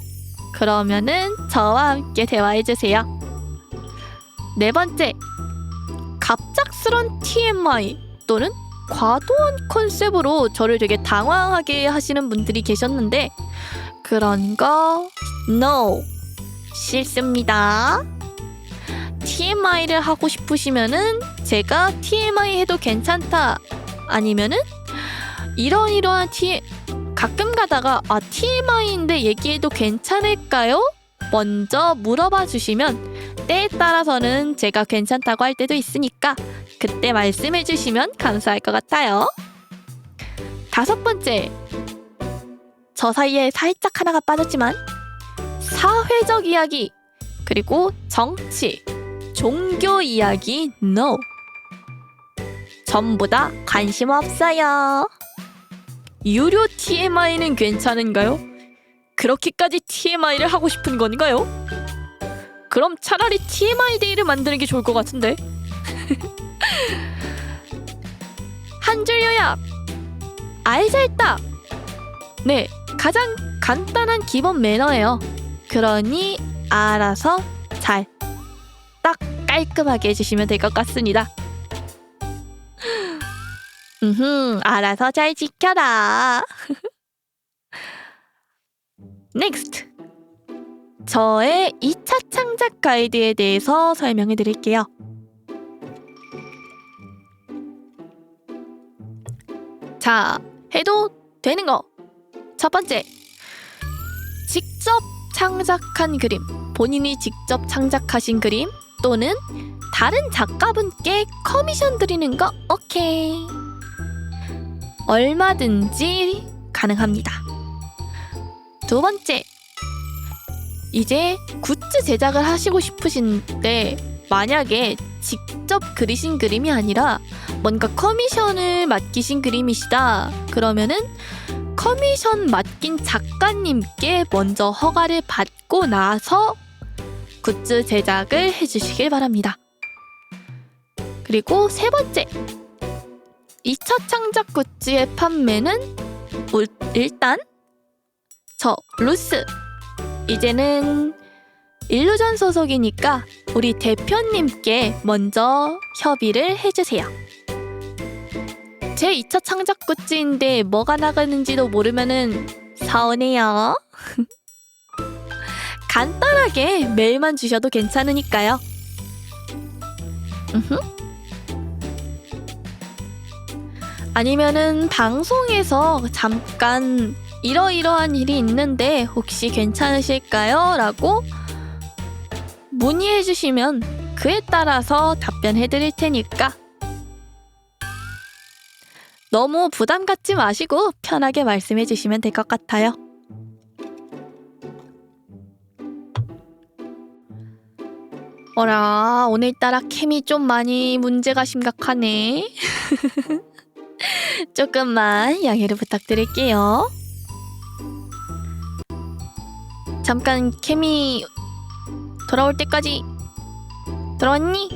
Speaker 1: 그러면은 저와 함께 대화해주세요. 네 번째, 갑작스런 TMI 또는 과도한 컨셉으로 저를 되게 당황하게 하시는 분들이 계셨는데 그런 거 NO. 싫습니다. TMI를 하고 싶으시면은 제가 TMI 해도 괜찮다, 아니면은 이러이러한 가끔 가다가 TMI인데 얘기해도 괜찮을까요? 먼저 물어봐 주시면 때에 따라서는 제가 괜찮다고 할 때도 있으니까 그때 말씀해 주시면 감사할 것 같아요. 다섯 번째, 저 사이에 살짝 하나가 빠졌지만 사회적 이야기, 그리고 정치, 종교 이야기 NO. 전부 다 관심 없어요. 유료 TMI는 괜찮은가요? 그렇게까지 TMI를 하고 싶은 건가요? 그럼 차라리 TMI 데이를 만드는 게 좋을 것 같은데. 한 줄 요약, 알잘딱. 네, 가장 간단한 기본 매너예요. 그러니 알아서 잘, 딱 깔끔하게 해주시면 될 것 같습니다. 알아서 잘 지켜라. Next, 저의 2차 창작 가이드에 대해서 설명해 드릴게요. 자, 해도 되는 거. 첫 번째, 직접 창작한 그림. 본인이 직접 창작하신 그림 또는 다른 작가분께 커미션 드리는 거 오케이. 얼마든지 가능합니다. 두 번째, 이제 굿즈 제작을 하시고 싶으신데 만약에 직접 그리신 그림이 아니라 뭔가 커미션을 맡기신 그림이시다. 그러면은 커미션 맡긴 작가님께 먼저 허가를 받고 나서 굿즈 제작을 해주시길 바랍니다. 그리고 세 번째, 2차 창작 굿즈의 판매는 일단 저 루스 이제는 일루전 소속이니까 우리 대표님께 먼저 협의를 해주세요. 제 2차 창작 굿즈인데 뭐가 나가는지도 모르면은 서운해요. 간단하게 메일만 주셔도 괜찮으니까요. 아니면은 방송에서 잠깐 이러이러한 일이 있는데 혹시 괜찮으실까요? 라고 문의해 주시면 그에 따라서 답변해 드릴 테니까 너무 부담 갖지 마시고 편하게 말씀해 주시면 될 것 같아요. 어라, 오늘따라 캠이 좀 많이 문제가 심각하네. 조금만 양해를 부탁드릴게요. 잠깐 캠이 돌아올 때까지. 돌아왔니?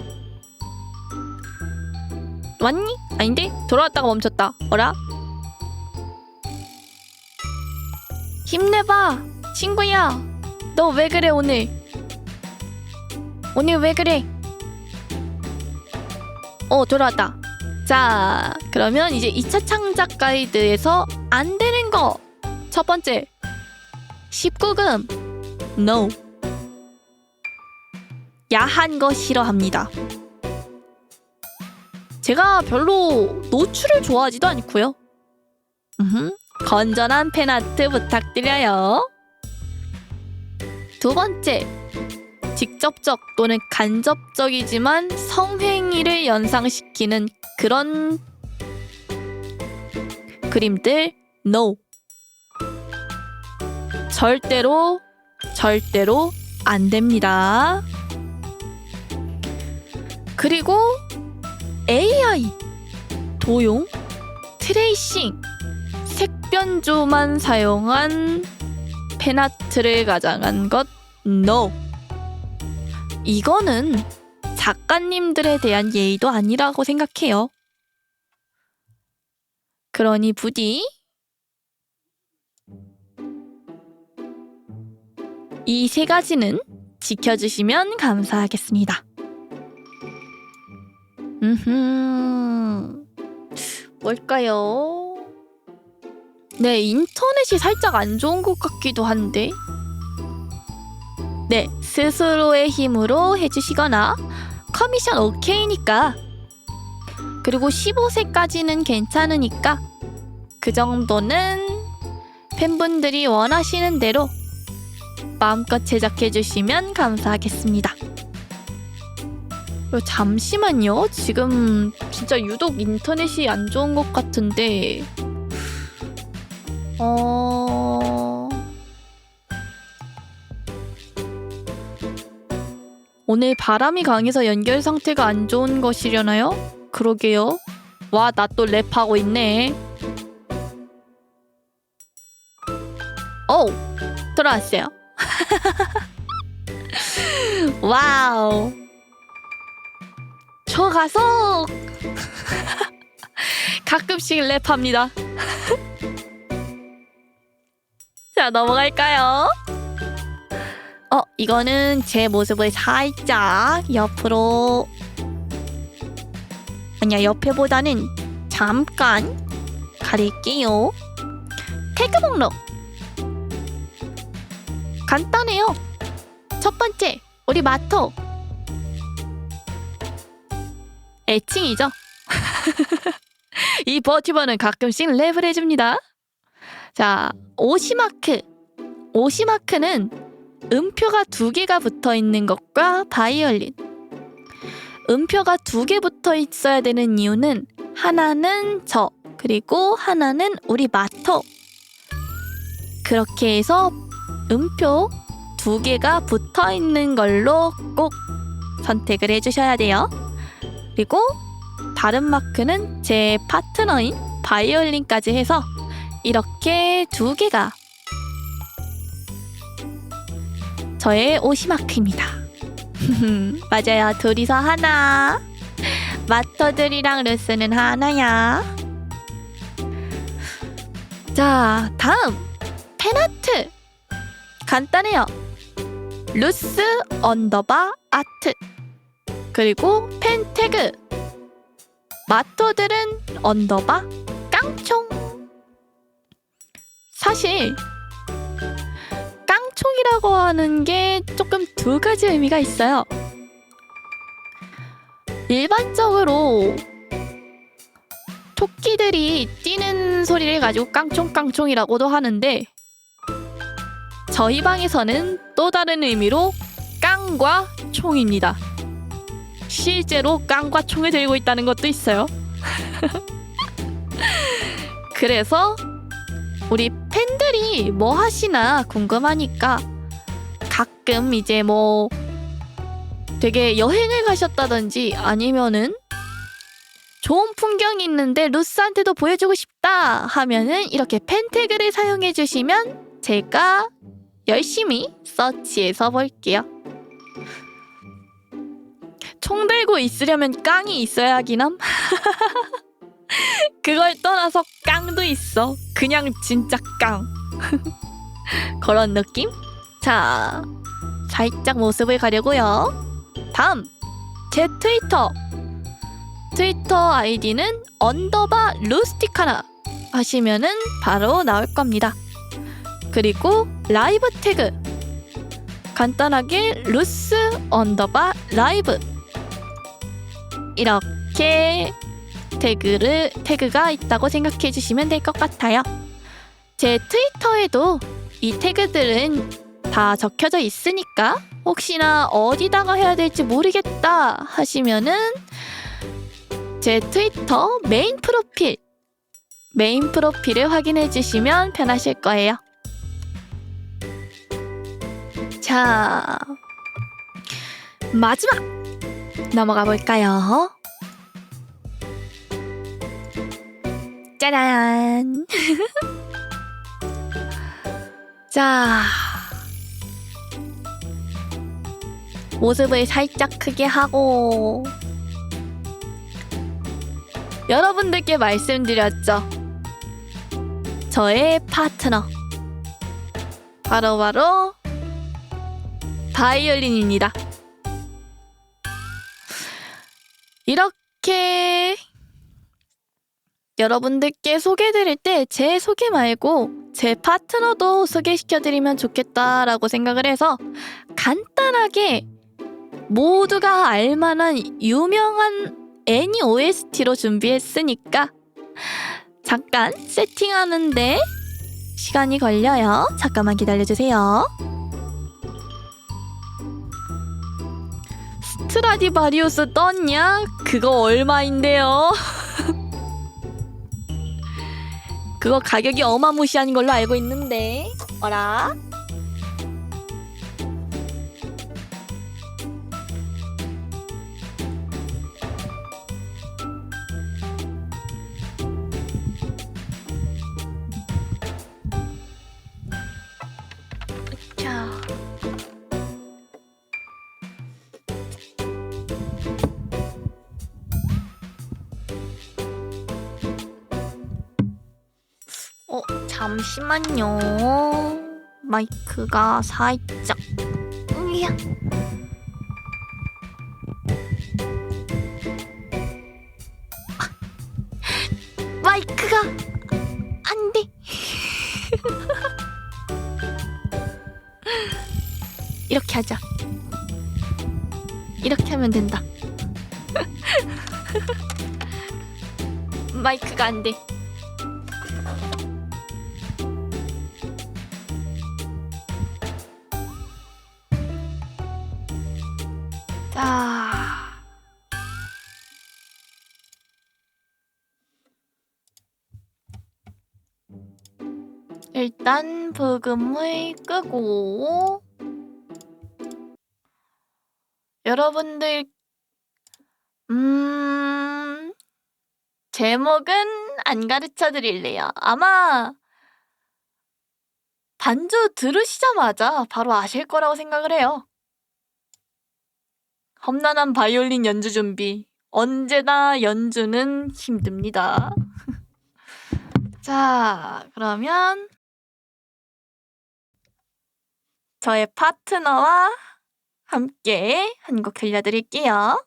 Speaker 1: 왔니? 아닌데? 돌아왔다가 멈췄다. 어라? 힘내봐 친구야. 너 왜 그래 오늘? 오늘 왜 그래? 돌아왔다. 자, 그러면 이제 2차 창작 가이드에서 안 되는 거. 첫 번째, 19금 No. 야한 거 싫어합니다. 제가 별로 노출을 좋아하지도 않고요. 건전한 팬아트 부탁드려요. 두 번째, 직접적 또는 간접적이지만 성행위를 연상시키는 그런 그림들 No. 절대로 안 됩니다. 그리고 AI, 도용, 트레이싱, 색변조만 사용한 팬아트를 가장한 것 No. 이거는 작가님들에 대한 예의도 아니라고 생각해요. 그러니 부디 이 세 가지는 지켜주시면 감사하겠습니다. 뭘까요? 네, 인터넷이 살짝 안 좋은 것 같기도 한데. 네, 스스로의 힘으로 해주시거나 커미션 오케이니까. 그리고 15세까지는 괜찮으니까 그 정도는 팬분들이 원하시는 대로 마음껏 제작해주시면 감사하겠습니다. 잠시만요. 지금 진짜 유독 인터넷이 안 좋은 것 같은데 오늘 바람이 강해서 연결 상태가 안 좋은 것이려나요? 그러게요. 와, 나 또 랩하고 있네. 돌아왔어요. 와우. 저 가서 가끔씩 랩합니다. 자, 넘어갈까요? 이거는 제 모습을 살짝 옆으로, 아니야, 옆에보다는 잠깐 가릴게요. 태그 목록 간단해요. 첫 번째, 우리 마토. 애칭이죠. 이 버튜버는 가끔씩 랩을 해줍니다. 자, 오시마크. 오시마크는 음표가 2개가 붙어 있는 것과 바이올린. 음표가 2개 붙어 있어야 되는 이유는 하나는 저, 그리고 하나는 우리 마토. 그렇게 해서 음표 2개가 붙어 있는 걸로 꼭 선택을 해주셔야 돼요. 그리고 다른 마크는 제 파트너인 바이올린까지 해서 이렇게 2개가 저의 오시마크입니다. 맞아요. 둘이서 하나. 마토들이랑 루스는 하나야. 자, 다음 팬아트. 간단해요. 루스 언더바 아트. 그리고 팬 태그. 마토들은 언더바 깡총. 사실 깡총이라고 하는 게 조금 2가지 의미가 있어요. 일반적으로 토끼들이 뛰는 소리를 가지고 깡총깡총이라고도 하는데 저희 방에서는 또 다른 의미로 깡과 총입니다. 실제로 깡과 총을 들고 있다는 것도 있어요. 그래서 우리 팬들이 뭐 하시나 궁금하니까 가끔 이제 뭐 되게 여행을 가셨다든지 아니면은 좋은 풍경이 있는데 루스한테도 보여주고 싶다 하면은 이렇게 팬 태그를 사용해 주시면 제가 열심히 서치해서 볼게요. 총 들고 있으려면 깡이 있어야 하긴 함. 그걸 떠나서 깡도 있어. 그냥 진짜 깡. 그런 느낌? 자, 살짝 모습을 가려고요. 다음, 제 트위터 아이디는 언더바 루스티카나 하시면은 바로 나올 겁니다. 그리고 라이브 태그, 간단하게 루스 언더바 라이브, 이렇게 태그가 있다고 생각해 주시면 될 것 같아요. 제 트위터에도 이 태그들은 다 적혀져 있으니까 혹시나 어디다가 해야 될지 모르겠다 하시면은 제 트위터 메인 프로필을 확인해 주시면 편하실 거예요. 자, 마지막 넘어가 볼까요? 짜란. 자, 모습을 살짝 크게 하고 여러분들께 말씀드렸죠. 저의 파트너 바로 바이올린입니다. 이렇게 여러분들께 소개드릴 때 제 소개 말고 제 파트너도 소개시켜드리면 좋겠다라고 생각을 해서 간단하게 모두가 알만한 유명한 애니 OST로 준비했으니까 잠깐 세팅하는데 시간이 걸려요. 잠깐만 기다려주세요. 스트라디바리우스 떴냐? 그거 얼마인데요? 그거 가격이 어마무시한 걸로 알고 있는데. 어라? 자. 잠시만요. 마이크가 살짝. 으야. 마이크가 안 돼. 이렇게 하자. 이렇게 하면 된다. 마이크가 안 돼. 자. 일단 부금을 끄고 여러분들 제목은 안 가르쳐 드릴래요. 아마 반주 들으시자마자 바로 아실 거라고 생각을 해요. 험난한 바이올린 연주 준비. 언제나 연주는 힘듭니다. 자, 그러면 저의 파트너와 함께 한 곡 들려드릴게요.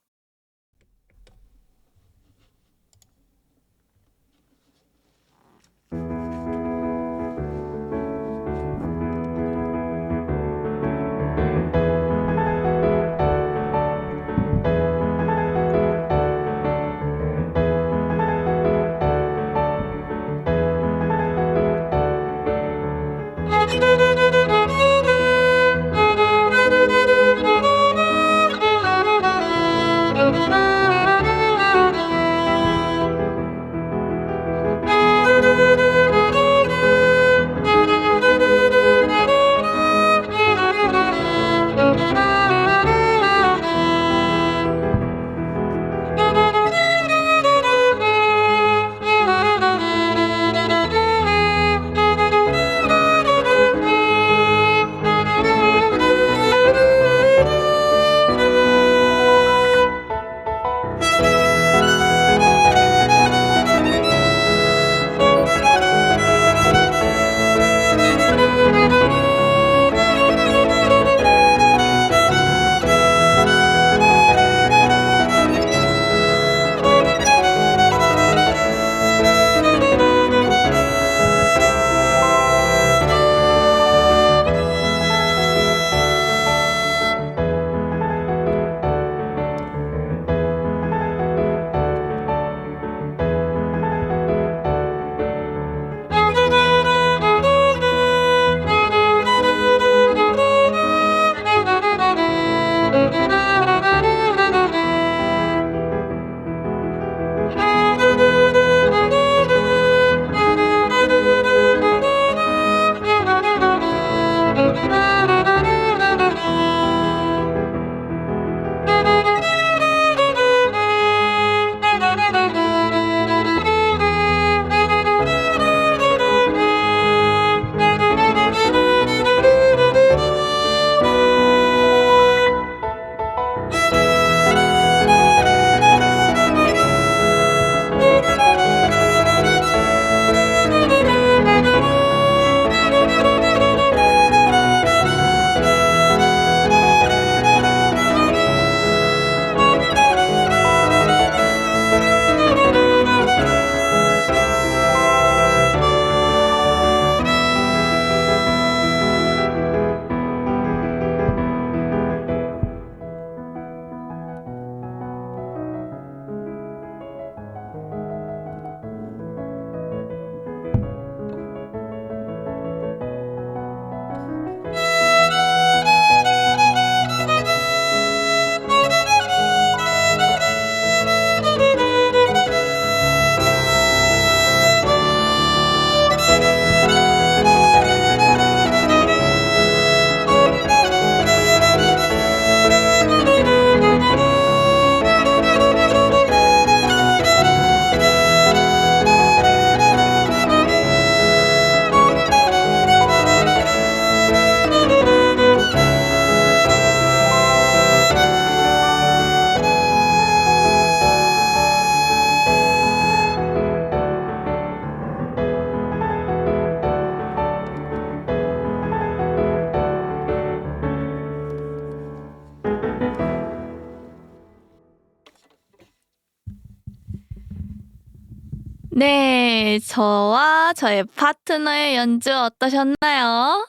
Speaker 1: 네, 저와 저의 파트너의 연주 어떠셨나요?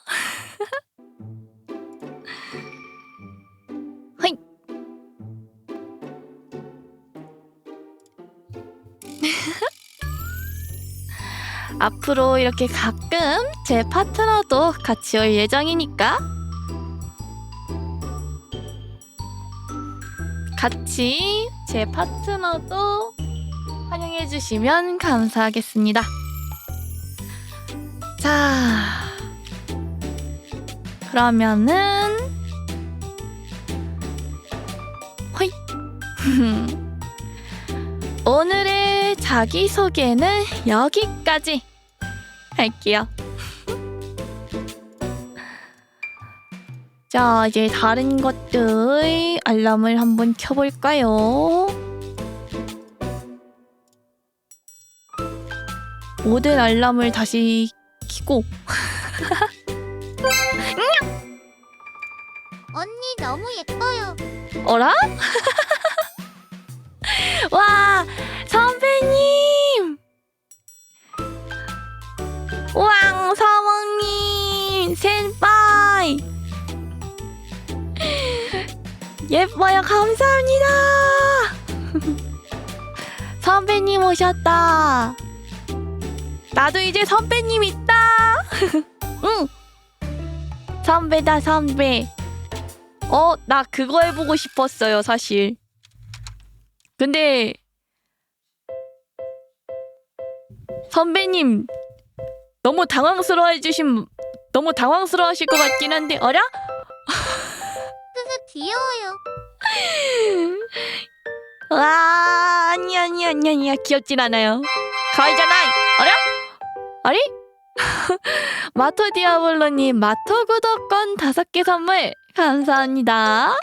Speaker 1: 허이. 앞으로 이렇게 가끔 제 파트너도 같이 올 예정이니까 같이 제 파트너도 환영해 주시면 감사하겠습니다. 자, 그러면은 호이 오늘의 자기소개는 여기까지 할게요. 자, 이제 다른 것들 알람을 한번 켜볼까요? 모든 알람을 다시 켜고
Speaker 3: 언니 너무 예뻐요.
Speaker 1: 어라? 와, 선배님! 왕 사모님! 센파이! 예뻐요. 감사합니다. 선배님 오셨다. 나도 이제 선배님 있다. 응. 선배다 선배. 나 그거 해보고 싶었어요 사실. 근데 선배님 너무 당황스러워하실 것 같긴 한데. 어라?
Speaker 3: 그게 귀여워요.
Speaker 1: 와, 아니야 귀엽진 않아요. 가위잖아. 어라? 아니? 마토 디아블로님 마토 구독권 5개 선물 감사합니다.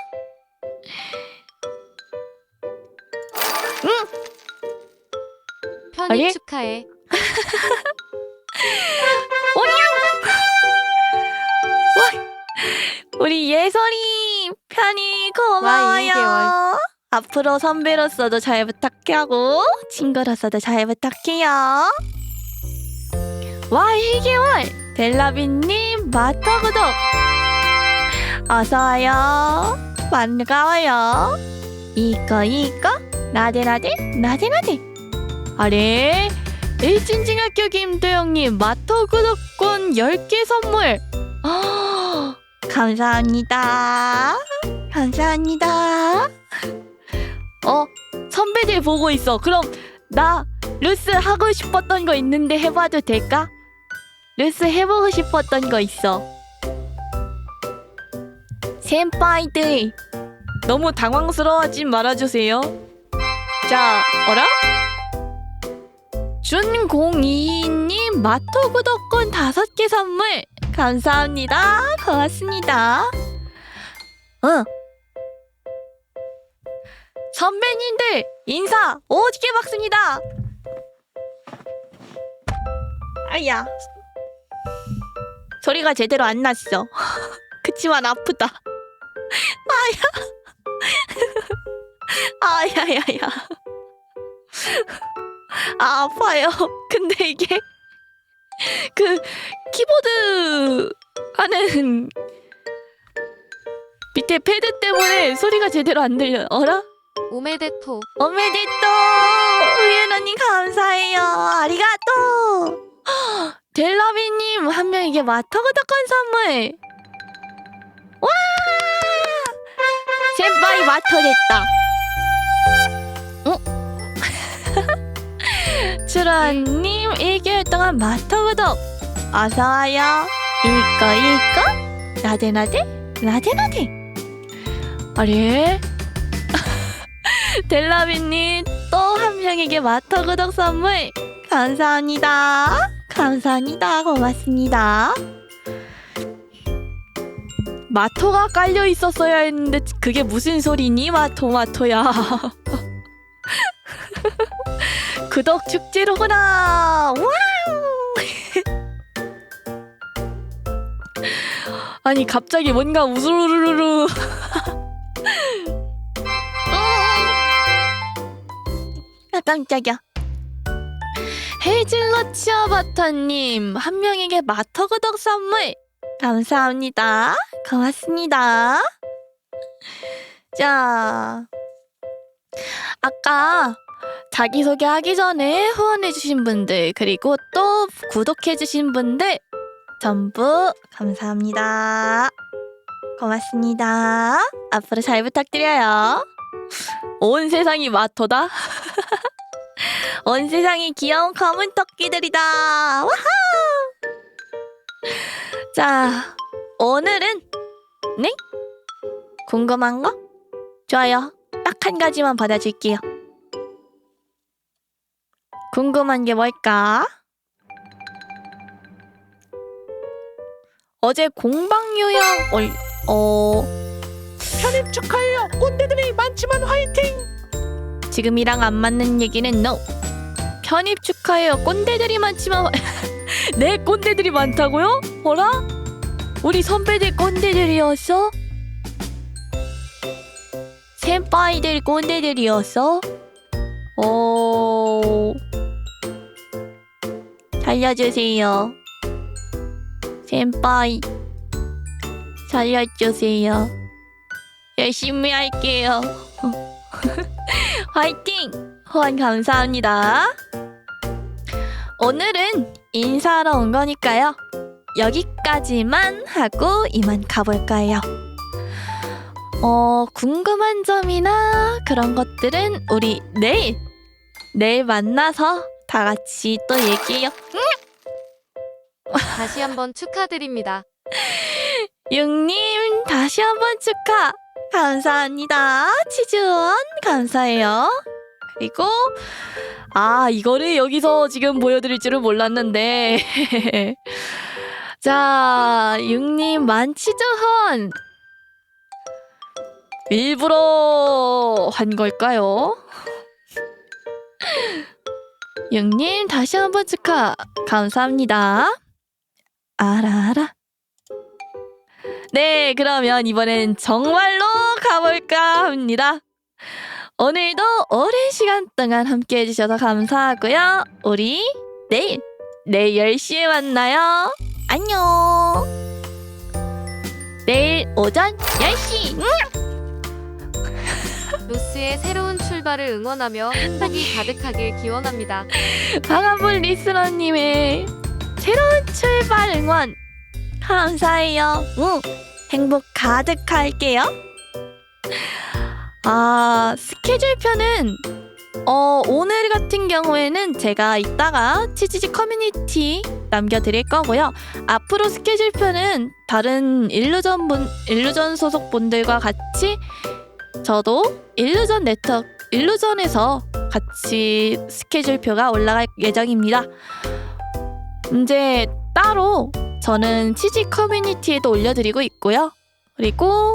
Speaker 2: 편히
Speaker 1: 아니?
Speaker 2: 축하해.
Speaker 1: 우리 예설이 편히
Speaker 2: 와, 1개월.
Speaker 1: 고마워요. 앞으로 선배로서도 잘 부탁하고 친구로서도 잘 부탁해요. 와, 1개월. 델라빈님 마토 구독 어서와요. 반가워요. 이거 나대나대. 아래 일진중학교 김도영님 마토 구독권 10개 선물. 감사합니다. 선배들 보고 있어. 그럼 나 루스 하고 싶었던 거 있는데 해봐도 될까? 루스 해보고 싶었던 거 있어. 센파이들 너무 당황스러워하지 말아주세요. 자, 어라? 준02님 마토 구독권 5개 선물 감사합니다. 고맙습니다. 선배님들 인사 오지게 박습니다. 아야, 소리가 제대로 안 났어. 그치만 아프다. 아야야야. 아파요. 근데 이게 그 키보드 하는 밑에 패드 때문에 소리가 제대로 안 들려요. 어라?
Speaker 2: 오메데토.
Speaker 1: 오메데또 우연 언니 감사해요. 아리가또. 델라비님 한 명에게 마토 구독권 선물. 와! 센파이 마토 됐다. 추라님 1개월 동안 마토 구독 어서와요. 이거 나대나대. 아래 델라비님 또 한 명에게 마토 구독 선물 감사합니다. 고맙습니다. 마토가 깔려 있었어야 했는데 그게 무슨 소리니? 마토야. 구독 축제로구나. 와우. 아니 갑자기 뭔가 우수르르르. 깜짝이야. 헤이즐넛 치어버터님 한 명에게 마토 구독 선물 감사합니다. 고맙습니다. 자, 아까 자기소개하기 전에 후원해주신 분들 그리고 또 구독해주신 분들 전부 감사합니다. 고맙습니다. 앞으로 잘 부탁드려요. 온 세상이 마토다. 온 세상이 귀여운 검은 토끼들이다. 와하! 자, 오늘은 네? 궁금한 거? 좋아요. 딱 한 가지만 받아줄게요. 궁금한 게 뭘까? 어제 공방 요양
Speaker 4: 편입 축하해요. 꼰대들이 많지만 화이팅.
Speaker 1: 지금이랑 안 맞는 얘기는 no. 편입 축하해요. 꼰대들이 많지만 내 꼰대들이 많다고요? 뭐라? 우리 선배들 꼰대들이었어? sen파이들 꼰대들이었어? 살려주세요. sen파이 살려주세요. 열심히 할게요. 화이팅! 후원 감사합니다. 오늘은 인사하러 온 거니까요. 여기까지만 하고 이만 가볼까요? 궁금한 점이나 그런 것들은 우리 내일 만나서 다 같이 또 얘기해요.
Speaker 2: 다시 한번 축하드립니다.
Speaker 1: 육님 다시 한번 축하 감사합니다. 치즈원 감사해요. 그리고 이거를 여기서 지금 보여드릴 줄은 몰랐는데 자, 육님 만치즈헌 일부러 한 걸까요? 육님 다시 한번 축하 감사합니다. 알아라. 네, 그러면 이번엔 정말로 가볼까 합니다. 오늘도 오랜 시간 동안 함께 해주셔서 감사하고요. 우리 내일 10시에 만나요. 안녕. 내일 오전 10시.
Speaker 2: 로스의 새로운 출발을 응원하며 행복이 가득하길 기원합니다.
Speaker 1: 방한분 리스너님의 새로운 출발 응원 감사해요. 행복 가득할게요. 스케줄표는 오늘 같은 경우에는 제가 이따가 치즈지 커뮤니티 남겨드릴 거고요. 앞으로 스케줄표는 다른 일루전 소속 분들과 같이 저도 일루전에서 같이 스케줄표가 올라갈 예정입니다. 이제 따로 저는 치즈 커뮤니티에도 올려드리고 있고요. 그리고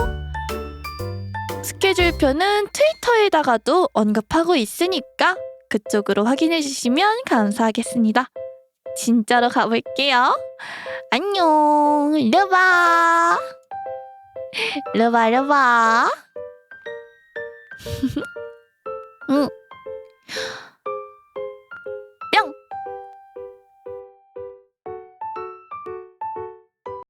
Speaker 1: 스케줄표는 트위터에다가도 언급하고 있으니까 그쪽으로 확인해 주시면 감사하겠습니다. 진짜로 가볼게요. 안녕. 러바. 러바. 응.